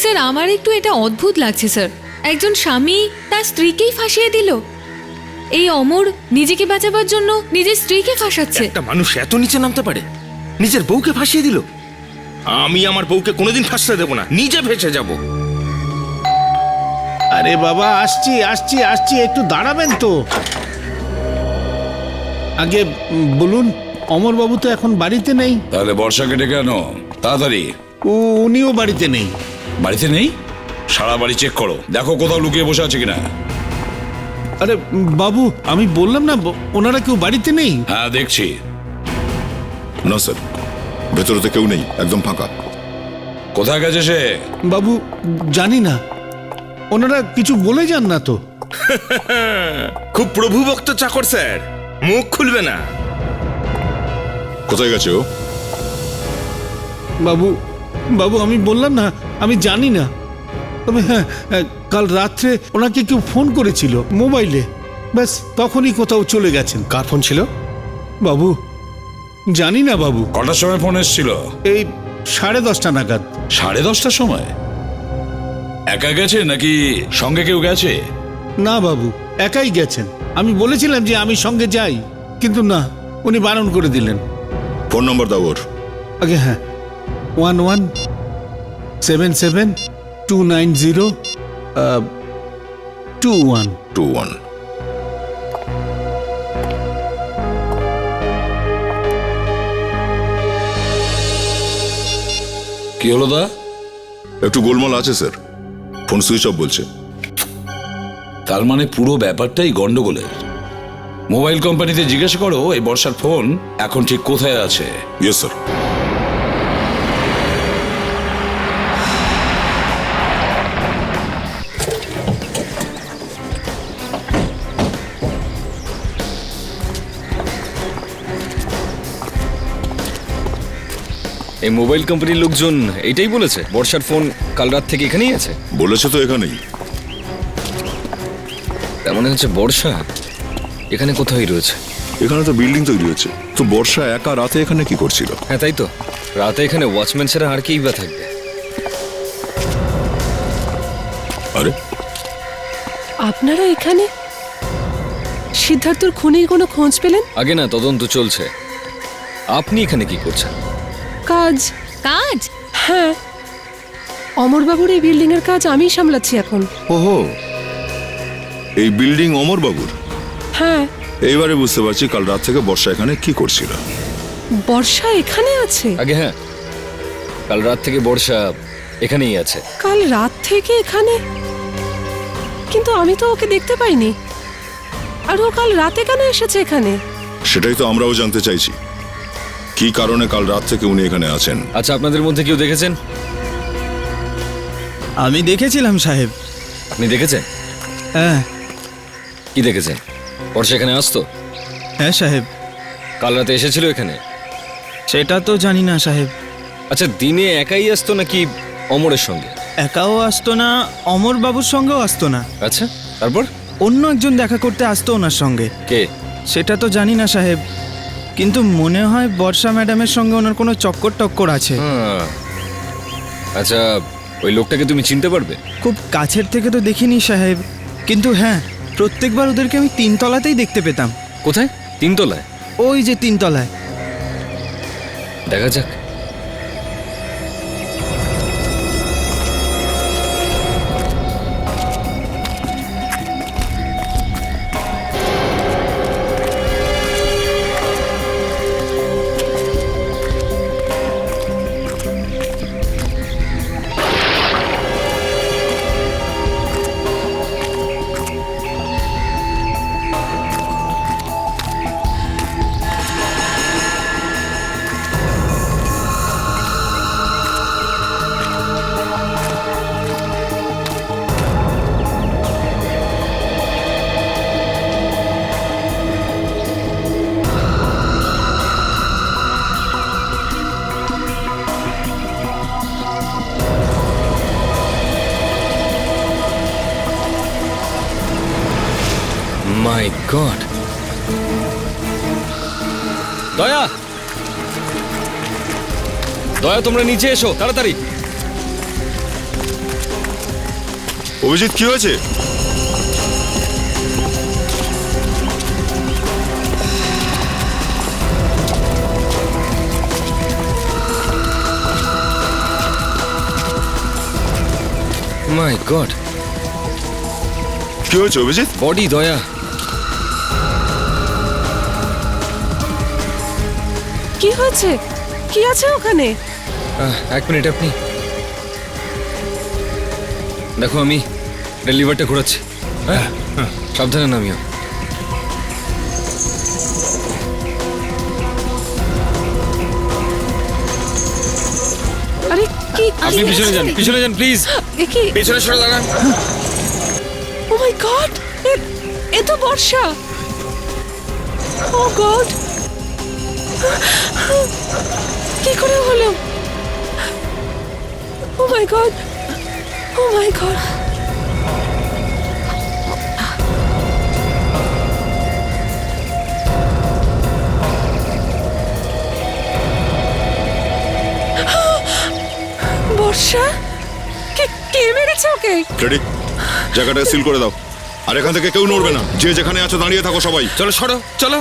স্যার, আমার একটু এটা অদ্ভুত লাগছে স্যার। একজন স্বামী তার স্ত্রীকেই ফাঁসিয়ে দিল। এই অমর নিজেকে বাঁচাবার জন্য নিজের স্ত্রীকে ফাঁসাচ্ছে। একটা মানুষ এত নিচে নামতে পারে? নিজের বউকে ফাঁসিয়ে দিল। আমি আমার বউকে কোনোদিন ফাঁসতে দেবো না, নিজে ভেসে যাব। আরে বাবা, আসছি আসছি আসছি, একটু দাঁড়াবেন তো। আগে বলুন, অমরবাবু তো এখন বাড়িতে নেই। তাহলে বর্ষাকে ডেকে আনো তাড়াতাড়ি। উনিও বাড়িতে নেই। বাড়িতে নেই? সারা বাড়ি চেক করো, দেখো কোথাও লুকিয়ে বসে আছে কিনা। আরে বাবু, আমি বললাম না ওনারা কেউ বাড়িতে নেই। হ্যাঁ দেখছি। না স্যার, ভেতরে তো কেউ নেই, একদম ফাঁকা। কোথায় গেছে সে? বাবু জানি না, ওনারা কিছু বলে যান না তো। খুব প্রভুভক্ত চাকর স্যার, মুখ খুলবে না। কোথায় গেছে ও? বাবু বাবু আমি বললাম না, আমি জানি না। তবে হ্যাঁ, কাল রাত্রে ওনাকে কেউ ফোন করেছিল মোবাইলে, ব্যাস তখনই কোথাও চলে গেছেন। কার ফোন ছিল বাবু? জানি না বাবু। কটার সময় ফোন এসেছিল? এই 10:30 নাগাদ। 10:30টার সময়? একা গেছে নাকি সঙ্গে কেউ গেছে? না বাবু, একাই গেছেন। আমি বলেছিলাম যে আমি সঙ্গে যাই, কিন্তু না, উনি বারণ করে দিলেন। ফোন নম্বর দাও ওর। আগে হ্যাঁ, 117729022121। কি হলো দা? একটু গোলমাল আছে স্যার, ফোন সুইচ অফ বলছে। তার মানে পুরো ব্যাপারটাই গন্ডগোলের। মোবাইল কোম্পানিতে জিজ্ঞাসা করো এই বর্ষার ফোন এখন ঠিক কোথায় আছে। Yes sir. এই মোবাইল কোম্পানির লোকজন এটাই বলেছে বর্ষার ফোন কাল রাত থেকে এখানেই আছে। বলেছে তো এখানেই। তার মনে হচ্ছে বর্ষা এখানে কোথায় রয়েছে। এখানে তো বিল্ডিং তৈরি হচ্ছে, তো বর্ষা একা রাতে এখানে কি করছিল? হ্যাঁ তাই তো, রাতে এখানে ওয়াচম্যান ছাড়া আর কেই বা থাকবে। আরে আপনারা এখানে সিদ্ধার্থর খুনির কোনো খোঁজ পেলেন? আগে না, তদন্ত চলছে। আপনি এখানে কি করছেন? কাজ। কাজ? হ্যাঁ, অমরবাবুর এই বিল্ডিং এর কাজ আমি সামলাচ্ছি এখন। ওহো, এই বিল্ডিং অমরবাবুর? হ্যাঁ। এইবারে বুঝতে পারছি কাল রাত থেকে বর্ষা এখানে কি করছিল। বর্ষা এখানে আছে? আগে হ্যাঁ, কাল রাত থেকে বর্ষা এখানেই আছে। কাল রাত থেকে এখানে? কিন্তু আমি তো ওকে দেখতে পাইনি। আর ও কাল রাতে কেন এসেছে এখানে? সেটাই তো আমরাও জানতে চাইছি, কি কারণে কাল রাত থেকে উনি এখানে আছেন। আচ্ছা, আপনাদের মধ্যে কেউ দেখেছেন? আমি দেখেছিলাম সাহেব। আপনি দেখেছেন? হ্যাঁ। কি দেখেছেন? বর্ষা এখানে আসতো? হ্যাঁ সাহেব। কাল রাতে এসেছিল এখানে? সেটা তো জানি না সাহেব। আচ্ছা, দিনে একাই আসতো নাকি অমরের সঙ্গে? একাও আসতো না, অমর বাবুর সঙ্গেও আসতো না। আচ্ছা, তারপর? অন্য একজন দেখা করতে আসতো ওনার সঙ্গে। কে? সেটা তো জানি না সাহেব, কিন্তু মনে হয় বর্ষা ম্যাডামের সঙ্গে ওনার কোনো চক্কর টক্কর আছে। আচ্ছা, ওই লোকটাকে তুমি চিনতে পারবে? খুব কাছের থেকে তো দেখিনি সাহেব, কিন্তু হ্যাঁ, প্রত্যেকবার ওদেরকে আমি 3 তলাতেই দেখতে পেতাম। কোথায়? 3 তলায়? ওই যে 3 তলায়। দেখা যাক। মাই গড! দয়া, দয়া, তোমরা নিচে এসো তাড়াতাড়ি। অভিজিৎ, কি হয়েছে? মাই গড! কি হয়েছে অভিজিৎ? বডি, দয়া। কি হয়েছে? কি আছে ওখানে? 1 মিনিট, আপনি দেখো, আমি লিভারটা ঘোরাচ্ছি। হ্যাঁ, সাবধানে নামিও। আরে কি? আপনি পিছনে যান, পিছনে যান প্লিজ। কি? পিছনে সরে দাঁড়ান। ও মাই গড, এ তো বর্ষা। ও গড, কি করে হলো? ও মাই গড, ও মাই গড। বর্ষা? কে মেরেছে ওকে? রেডি, জায়গাটা সিল করে দাও। আর এখান থেকে কেউ নড়বে না। যে যেখানে আছো দাঁড়িয়ে থাকো সবাই। চলো, সরো, চলো।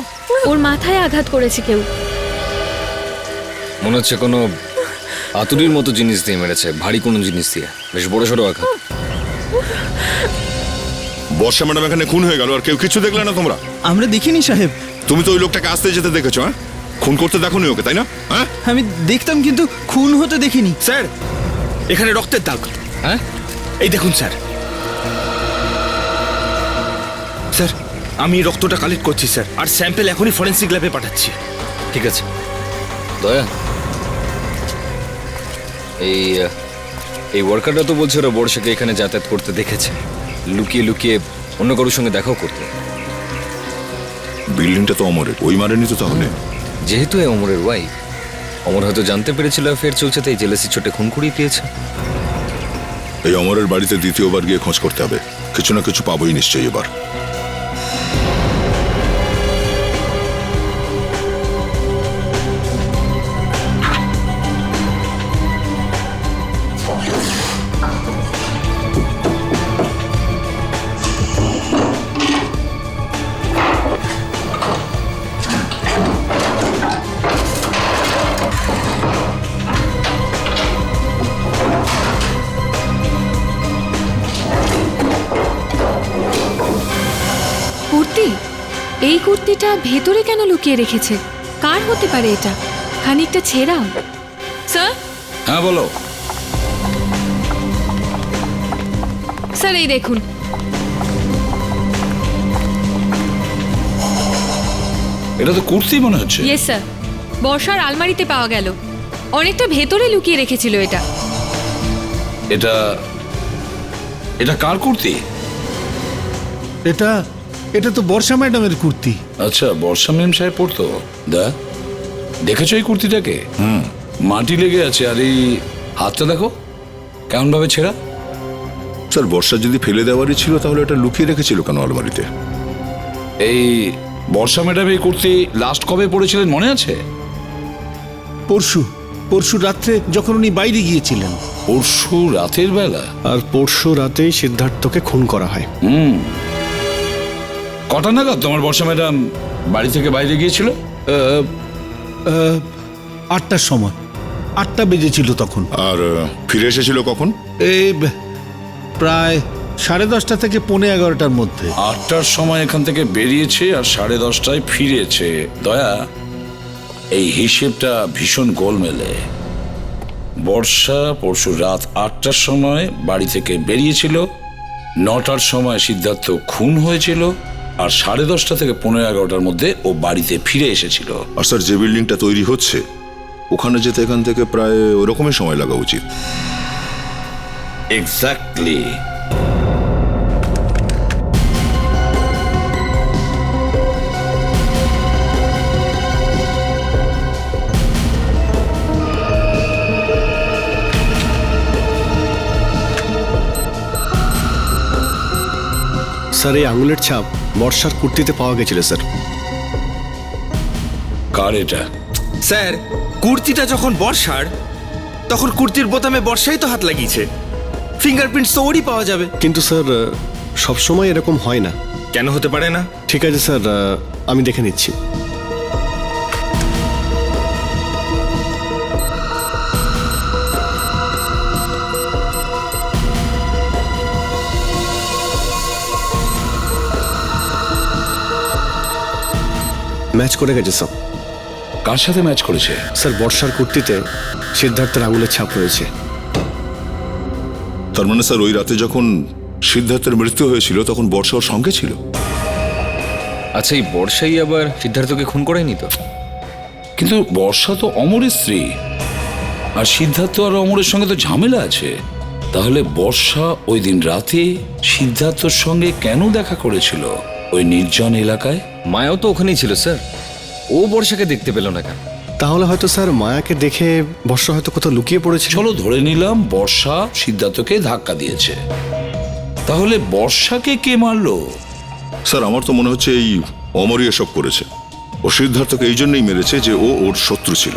ওর মাথায় আঘাত করেছে কেউ। মনে হচ্ছে কোনো আতুরির মতো জিনিস দিয়ে মেরেছে, ভারী কোনো জিনিস দিয়ে, বেশ বড় সড়ো আঘাত। বর্ষা ম্যাডাম এখানে খুন হয়ে গেল আর কেউ কিছু দেখলে না তোমরা? আমরা দেখিনি সাহেব। তুমি তো ওই লোকটাকে আসতে যেতে দেখেছো? হ্যাঁ, খুন করতে দেখোনি ওকে, তাই না? হ্যাঁ, আমি দেখতাম কিন্তু খুন হতে দেখিনি। স্যার, এখানে রক্তের দাগ। হ্যাঁ, এই দেখুন স্যার। স্যার, আমি রক্তটা কালেক্ট করছি স্যার, আর স্যাম্পল এখনই ফরেন্সিক ল্যাবে পাঠাচ্ছি। ঠিক আছে। দয়া, এই ওয়ার্কাররা তো বলছে ওরা বর্ষাকে এখানে যাতায়াত করতে দেখেছে, লুকিয়ে লুকিয়ে অন্য কারোর সঙ্গে দেখাও করতে। বিল্ডিংটা তো অমরের, ওই মারেনি তো তাহলে? যেহেতু এ অমরের ওয়াইফ, অমর হয়তো জানতে পেরেছিল ফের চলছে, তাই জেলেসি চোটে খুন করিয়ে দিয়েছে। এই অমরের বাড়িতে দ্বিতীয়বার গিয়ে খোঁজ করতে হবে, কিছু না কিছু পাবোই নিশ্চয়ই এবার। কুর্তি? এই কুর্তিটা ভেতরে কেন লুকিয়ে রেখেছে? কার হতে পারে এটা? খানিকটা ছেঁড়া। স্যার, হ্যাঁ বলো। স্যার এই দেখুন। এটা তো কুর্তি মনে হচ্ছে। ইয়েস স্যার, বর্ষার আলমারিতে পাওয়া গেল। অনেকটা ভেতরে লুকিয়ে রেখেছিল এটা। এটা এটা কার কুর্তি? এটা এটা তো বর্ষা ম্যাডামের কুর্তি। আচ্ছা, বর্ষা মেম সাহেব পড়তো। দেখেছো এই কুর্তিটাকে? মাটি লেগে আছে, আর এই হাতটা দেখো কেমন ভাবে ছেঁড়া। স্যার, বর্ষা যদি ফেলে দেওয়ারই ছিল তাহলে এটা লুকিয়ে রেখেছিল কেন আলমারিতে? এই বর্ষা ম্যাডাম এই কুর্তি লাস্ট কবে পড়েছিলেন মনে আছে? পরশু রাত্রে যখন উনি বাইরে গিয়েছিলেন। পরশু রাতের বেলা? আর পরশু রাতেই সিদ্ধার্থকে খুন করা হয়। কটা নাগাদ তোমার বর্ষা ম্যাডাম বাড়ি থেকে বাইরে গিয়েছিল? 8টার সময়। 8টা বেজেছিল তখন। আর ফিরে এসেছিল কখন? এই প্রায় 10:30 থেকে 11:15টার মধ্যে। 8টার সময় এখান থেকে বেরিয়েছে আর 10:30টায় ফিরেছে। দয়া, এই হিসেবটা ভীষণ গোলমেলে। বর্ষা পরশু রাত 8টার সময় বাড়ি থেকে বেরিয়েছিল, 9টার সময় সিদ্ধার্থ খুন হয়েছিল, আর 10:30 থেকে 11:15টার মধ্যে ও বাড়িতে ফিরে এসেছিল। আর স্যার, যে বিল্ডিংটা তৈরি হচ্ছে ওখানে যেতে এখান থেকে প্রায় ওরকমই সময় লাগা উচিত। এক্স্যাক্টলি। স্যার, এই আঙুলের ছাপ বর্ষার কুর্তিতে পাওয়া গেছিল স্যার। কার এটা? স্যার, কুর্তিটা যখন বর্ষার, তখন কুর্তির বোতামে বর্ষাই তো হাত লাগিয়েছে। ফিঙ্গারপ্রিন্টস তো ওরই পাওয়া যাবে। কিন্তু স্যার, সবসময় এরকম হয় না। কেন হতে পারে না? ঠিক আছে স্যার, আমি দেখে নিচ্ছি। ম্যাচ করে গেছে স্যার। কার সাথে ম্যাচ করেছে? স্যার, বর্ষার কুর্তিতে সিদ্ধার্থের আঙুলের ছাপ রয়েছে। তার মানে স্যার, ওই রাতে যখন সিদ্ধার্থের মৃত্যু হয়েছিল তখন বর্ষা ওর সঙ্গে ছিল। আচ্ছা, এই বর্ষাই আবার সিদ্ধার্থকে খুন করেনি তো? কিন্তু বর্ষা তো অমরের স্ত্রী, আর সিদ্ধার্থ আর অমরের সঙ্গে তো ঝামেলা আছে। তাহলে বর্ষা ওই দিন রাতে সিদ্ধার্থর সঙ্গে কেন দেখা করেছিল ওই নির্জন এলাকায়? মায়াও তো ওখানেই ছিল স্যার, ও বর্ষাকে দেখতে পেল না কেন? তাহলে হয়তো স্যার মায়াকে দেখে বর্ষা হয়তো কোথাও লুকিয়ে পড়েছে। চলো ধরে নিলাম বর্ষা সিদ্ধার্থকে ধাক্কা দিয়েছে, তাহলে বর্ষাকে কে মারলো? স্যার, আমার তো মনে হচ্ছে এই অমরই এসব করেছে। ও সিদ্ধার্থকে এই জন্যই মেরেছে যে ও ওর শত্রু ছিল,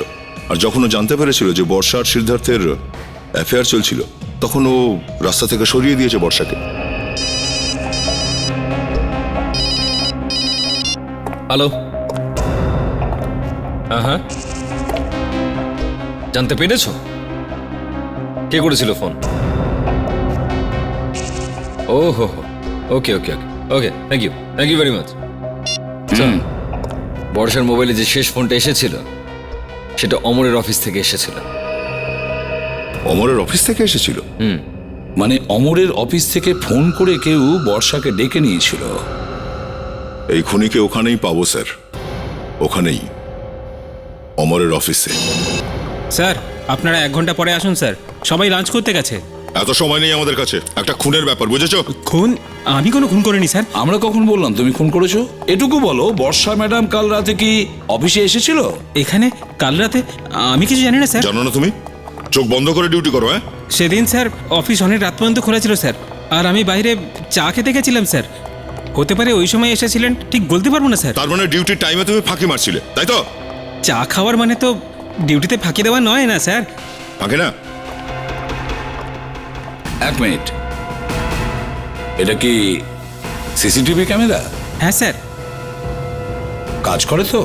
আর যখন ও জানতে পেরেছিল যে বর্ষা আর সিদ্ধার্থের অ্যাফেয়ার চলছিল তখন ও রাস্তা থেকে সরিয়ে দিয়েছে বর্ষাকে। হ্যালো? হ্যাঁ, জানতে পেরেছো কে করেছিল ফোন? ও হো, ওকে ওকে ওকে ওকে, থ্যাংক ইউ ভেরি মাচ। বর্ষার মোবাইলে যে শেষ ফোনটা এসেছিল সেটা অমরের অফিস থেকে এসেছিল। অমরের অফিস থেকে এসেছিল? মানে অমরের অফিস থেকে ফোন করে কেউ বর্ষাকে ডেকে নিয়েছিল। এই খুনিকে ওখানেই পাবো স্যার, ওখানেই, অমরের অফিসে। স্যার, আপনারা 1 ঘন্টা পরে আসুন স্যার, সবাই লাঞ্চ করতে গেছে। এত সময় নেই আমাদের কাছে, একটা খুনের ব্যাপার, বুঝেছো? খুন? আমি কোনো খুন করিনি স্যার। আমরা কখন বললাম তুমি খুন করেছো? এটুকু বলো, বর্ষা ম্যাডাম কাল রাতে কি অফিসে এসেছিল? এখানে কাল রাতে? আমি কিছু জানি না স্যার। জানো না তুমি? চোখ বন্ধ করে ডিউটি করো। হ্যাঁ, সেদিন স্যার অফিস অনেক রাত পর্যন্ত খোলা ছিল স্যার, আর আমি বাইরে চা খেতে গেছিলাম স্যার। হতে পারে ওই সময় এসেছিলেন, ঠিক বলতে পারবো না স্যার। তার মানে ডিউটির টাইমে তুমি ফাঁকি মারছিলে, তাই তো? চা খাওয়ার মানে তো ডিউটিতে ফাঁকি দেওয়া নয় না স্যার। ফাঁকি না? এক মিনিট, এটা কি সিসিটিভি ক্যামেরা? হ্যাঁ স্যার। কাজ করে তো?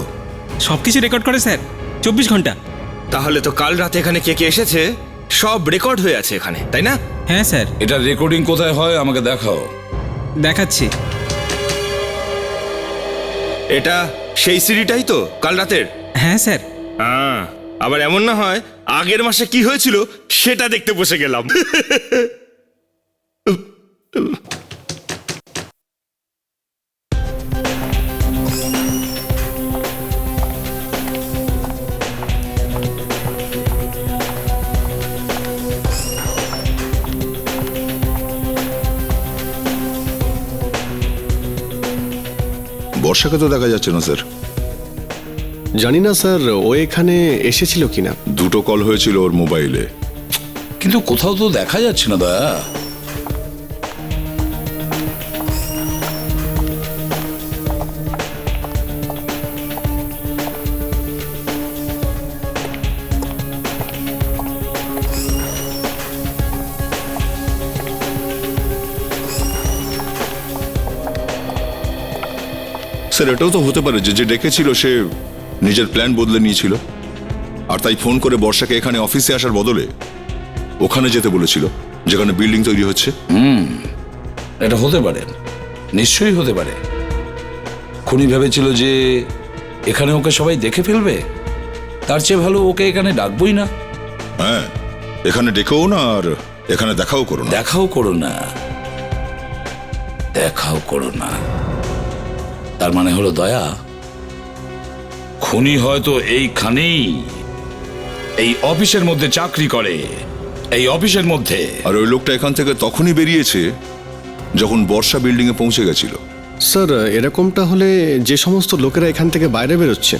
সব কিছু রেকর্ড করে স্যার, 24 ঘন্টা। তাহলে তো কাল রাতে এখানে কে কে এসেছে সব রেকর্ড হয়ে আছে এখানে, তাই না? হ্যাঁ স্যার। এটা রেকর্ডিং কোথায় হয় আমাকে দেখাও। দেখাচ্ছি। এটা সেই সিডিটাই তো কাল রাতের? হ্যাঁ স্যার। আবার এমন না হয় আগের মাসে কি হয়েছিল সেটা দেখতে বসে গেলাম। বর্ষাকে তো দেখা যাচ্ছে না স্যার। জানি না স্যার ও এখানে এসেছিল কিনা। দুটো কল হয়েছিল ওর মোবাইলে। কিন্তু কোথাও তো দেখা যাচ্ছে না দয়া। স্যার এটাও তো হতে পারে যে যে ডেকেছিল সে নিজের প্ল্যান বদলে নিয়েছিল, আর তাই ফোন করে বর্ষাকে এখানে অফিসে আসার বদলে ওখানে যেতে বলেছিল যেখানে বিল্ডিং তৈরি হচ্ছে। এটা হতে পারে, নিশ্চয়ই হতে পারে। খুনি ভেবেছিল যে এখানে ওকে সবাই দেখে ফেলবে, তার চেয়ে ভালো ওকে এখানে ডাকবই না। হ্যাঁ, এখানে ডেকেও না আর এখানে দেখাও করো না। দেখাও করো না, দেখাও করো না, তার মানে হলো দয়া খুনি হয়তো এইখানেই, এই অফিসের মধ্যে চাকরি করে, এই অফিসের মধ্যে। আর ওই লোকটা এখান থেকে তখনই বেরিয়েছে যখন বর্ষা বিল্ডিং এ পৌঁছে গেছিল। স্যার এরকমটা হলে যে সমস্ত লোকেরা এখান থেকে বাইরে বেরোচ্ছে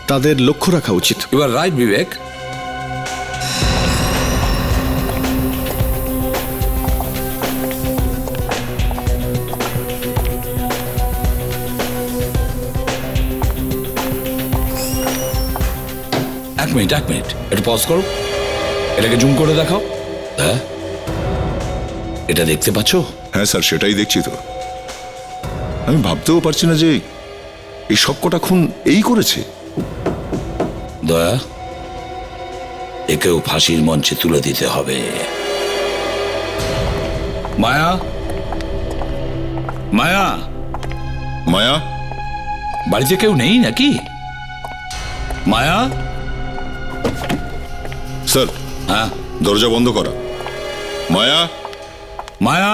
তাদের লক্ষ্য রাখা উচিত। ইউ আর রাইট বিবেক। এক মিনিট একটু পজ করো, এটাকে জুম করে দেখাও। হ্যাঁ, এটা দেখতে পাচ্ছ? হ্যাঁ স্যার, সেটাই দেখছি তো। আমি ভাবতেও পারছি না যে এই সব কটা খুন এই করেছে। দয়া, একেও ফাঁসির মঞ্চে তুলে দিতে হবে। মায়া, মায়া, মায়া, বাড়িতে কেউ নেই নাকি? মায়া? স্যার, হ্যাঁ, দরজা বন্ধ করা। মায়া, মায়া,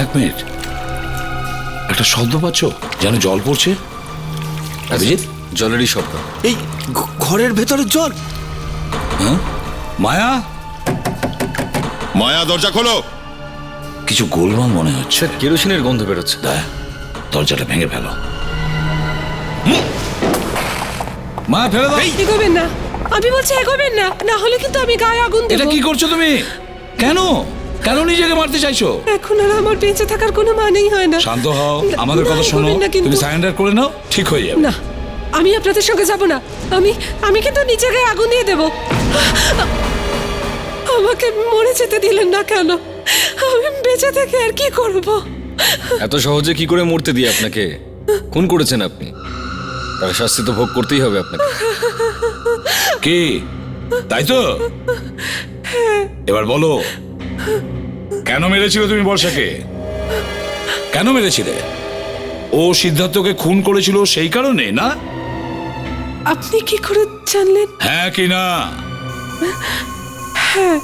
এক মিনিট, একটা শব্দ পাচ্ছ? যেন জল পড়ছে। অভিজিৎ, জলেরই শব্দ। এই ঘরের ভেতরে জল। হ্যাঁ, মায়া, মায়া, দরজা খোলো। কিছু গোলমাল মনে হচ্ছে। কেরোসিনের গন্ধ বেরোচ্ছে। দরজাটা ভেঙে ফেলো। মায়া, ফেলে দাও। এগোবেন না, আমি বলছি এগোবেন না, না হলে কিন্তু আমি গায়ে আগুন দেব। এটা কি করছো তুমি? কেন কেন নিজেকে মারতে চাইছো? এখন আর আমার বেঁচে থাকার কোনো মানেই হয় না। শান্ত হও, আমাদের না, কথা শোনো। এগোবেন না কিন্তু। তুমি সারেন্ডার করে নাও, ঠিক হয়ে যাবে। না, আমি আপনাদের সঙ্গে যাব না। আমি কিন্তু নিচে গায়ে আগুন দিয়ে দেব। আমাকে মরে যেতে দিলেন না কেন? আমি বেঁচে থেকে আর কি করব? এত সহজে কি করে মরতে দিয়ে আপনাকে? খুন করেছেন আপনি, তার শাস্তি তো ভোগ করতেই হবে আপনাকে। কি তাই তো? এবার বলো, কেন মেরেছিলে তুমি বর্ষাকে? কেন মেরেছিলে? ও সিদ্ধার্থকে খুন করেছিল সেই কারণে না? আপনি কি করে জানলেন? হ্যাঁ কি না? হ্যাঁ,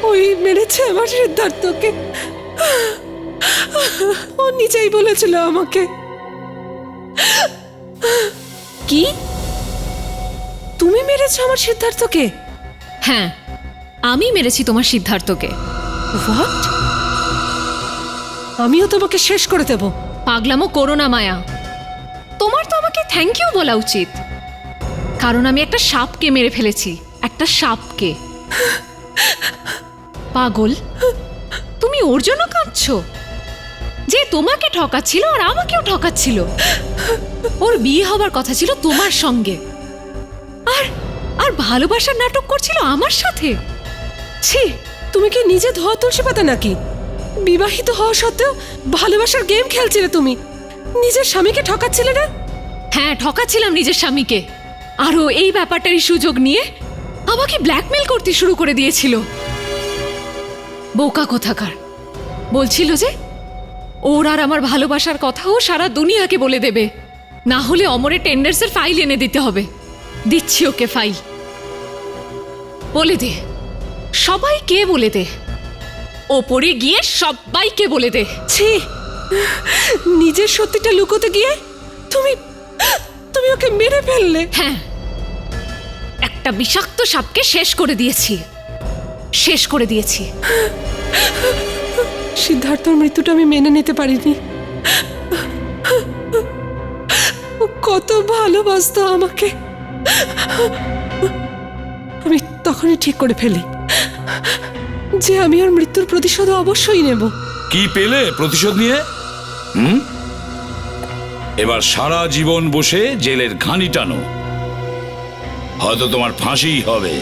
ওই মেরেছে আমার সিদ্ধার্থকে। ও নিজেই বলেছিল আমাকে। কি? তুমি মেরেছো আমার সিদ্ধার্থকে? হ্যাঁ, আমি মেরেছি তোমার সিদ্ধার্থকে। হোয়াট? আমিও তোমাকে শেষ করে দেব। পাগলামো করো না মায়া, তোমার তো আমাকে থ্যাংক ইউ বলা উচিত, কারণ আমি একটা সাপকে মেরে ফেলেছি, একটা সাপকে। পাগল, তুমি ওর জন্য কাঁদছো যে তোমাকে ঠকাচ্ছিল আর আমাকেও ঠকাচ্ছিল। ওর বিয়ে হবার কথা ছিল তোমার সঙ্গে, আর আর ভালোবাসার নাটক করছিল আমার সাথে। ছি, তুমি কি নিজে ধোয়া তুলসী পাতা নাকি? বিবাহিত হওয়া সত্ত্বেও ভালোবাসার গেম খেলছিলে তুমি, নিজের স্বামীকে ঠকাচ্ছিলে না? হ্যাঁ, ঠকাচ্ছিলাম নিজের স্বামীকে, আর ও এই ব্যাপারটারই সুযোগ নিয়ে আমাকে ব্ল্যাকমেল করতে শুরু করে দিয়েছিল। বোকা কোথাকার, বলছিল যে ওর আর আমার ভালোবাসার কথাও সারা দুনিয়াকে বলে দেবে, না হলে অমরের টেন্ডার্সের ফাইল এনে দিতে হবে। দিচ্ছি ওকে ফাইল, বলে দে, সবাইকে বলে দে, ওপরে গিয়ে সবাইকে বলে দে। ছি, নিজের সত্যিটা লুকোতে গিয়ে তুমি তুমি ওকে মেরে ফেললে। হ্যাঁ, একটা বিষাক্ত সাপকে শেষ করে দিয়েছি, শেষ করে দিয়েছি। সিদ্ধার্থর মৃত্যুটা আমি মেনে নিতে পারিনি। ও কত ভালোবাসতো আমাকে। আমি তখনই ঠিক করে ফেলি যে আমি ওর মৃত্যুর প্রতিশোধ অবশ্যই নেব। কি পেলে প্রতিশোধ নিয়ে? এবার সারা জীবন বসে জেলের ঘানি টানো, হয়তো তোমার ফাঁসি হবে।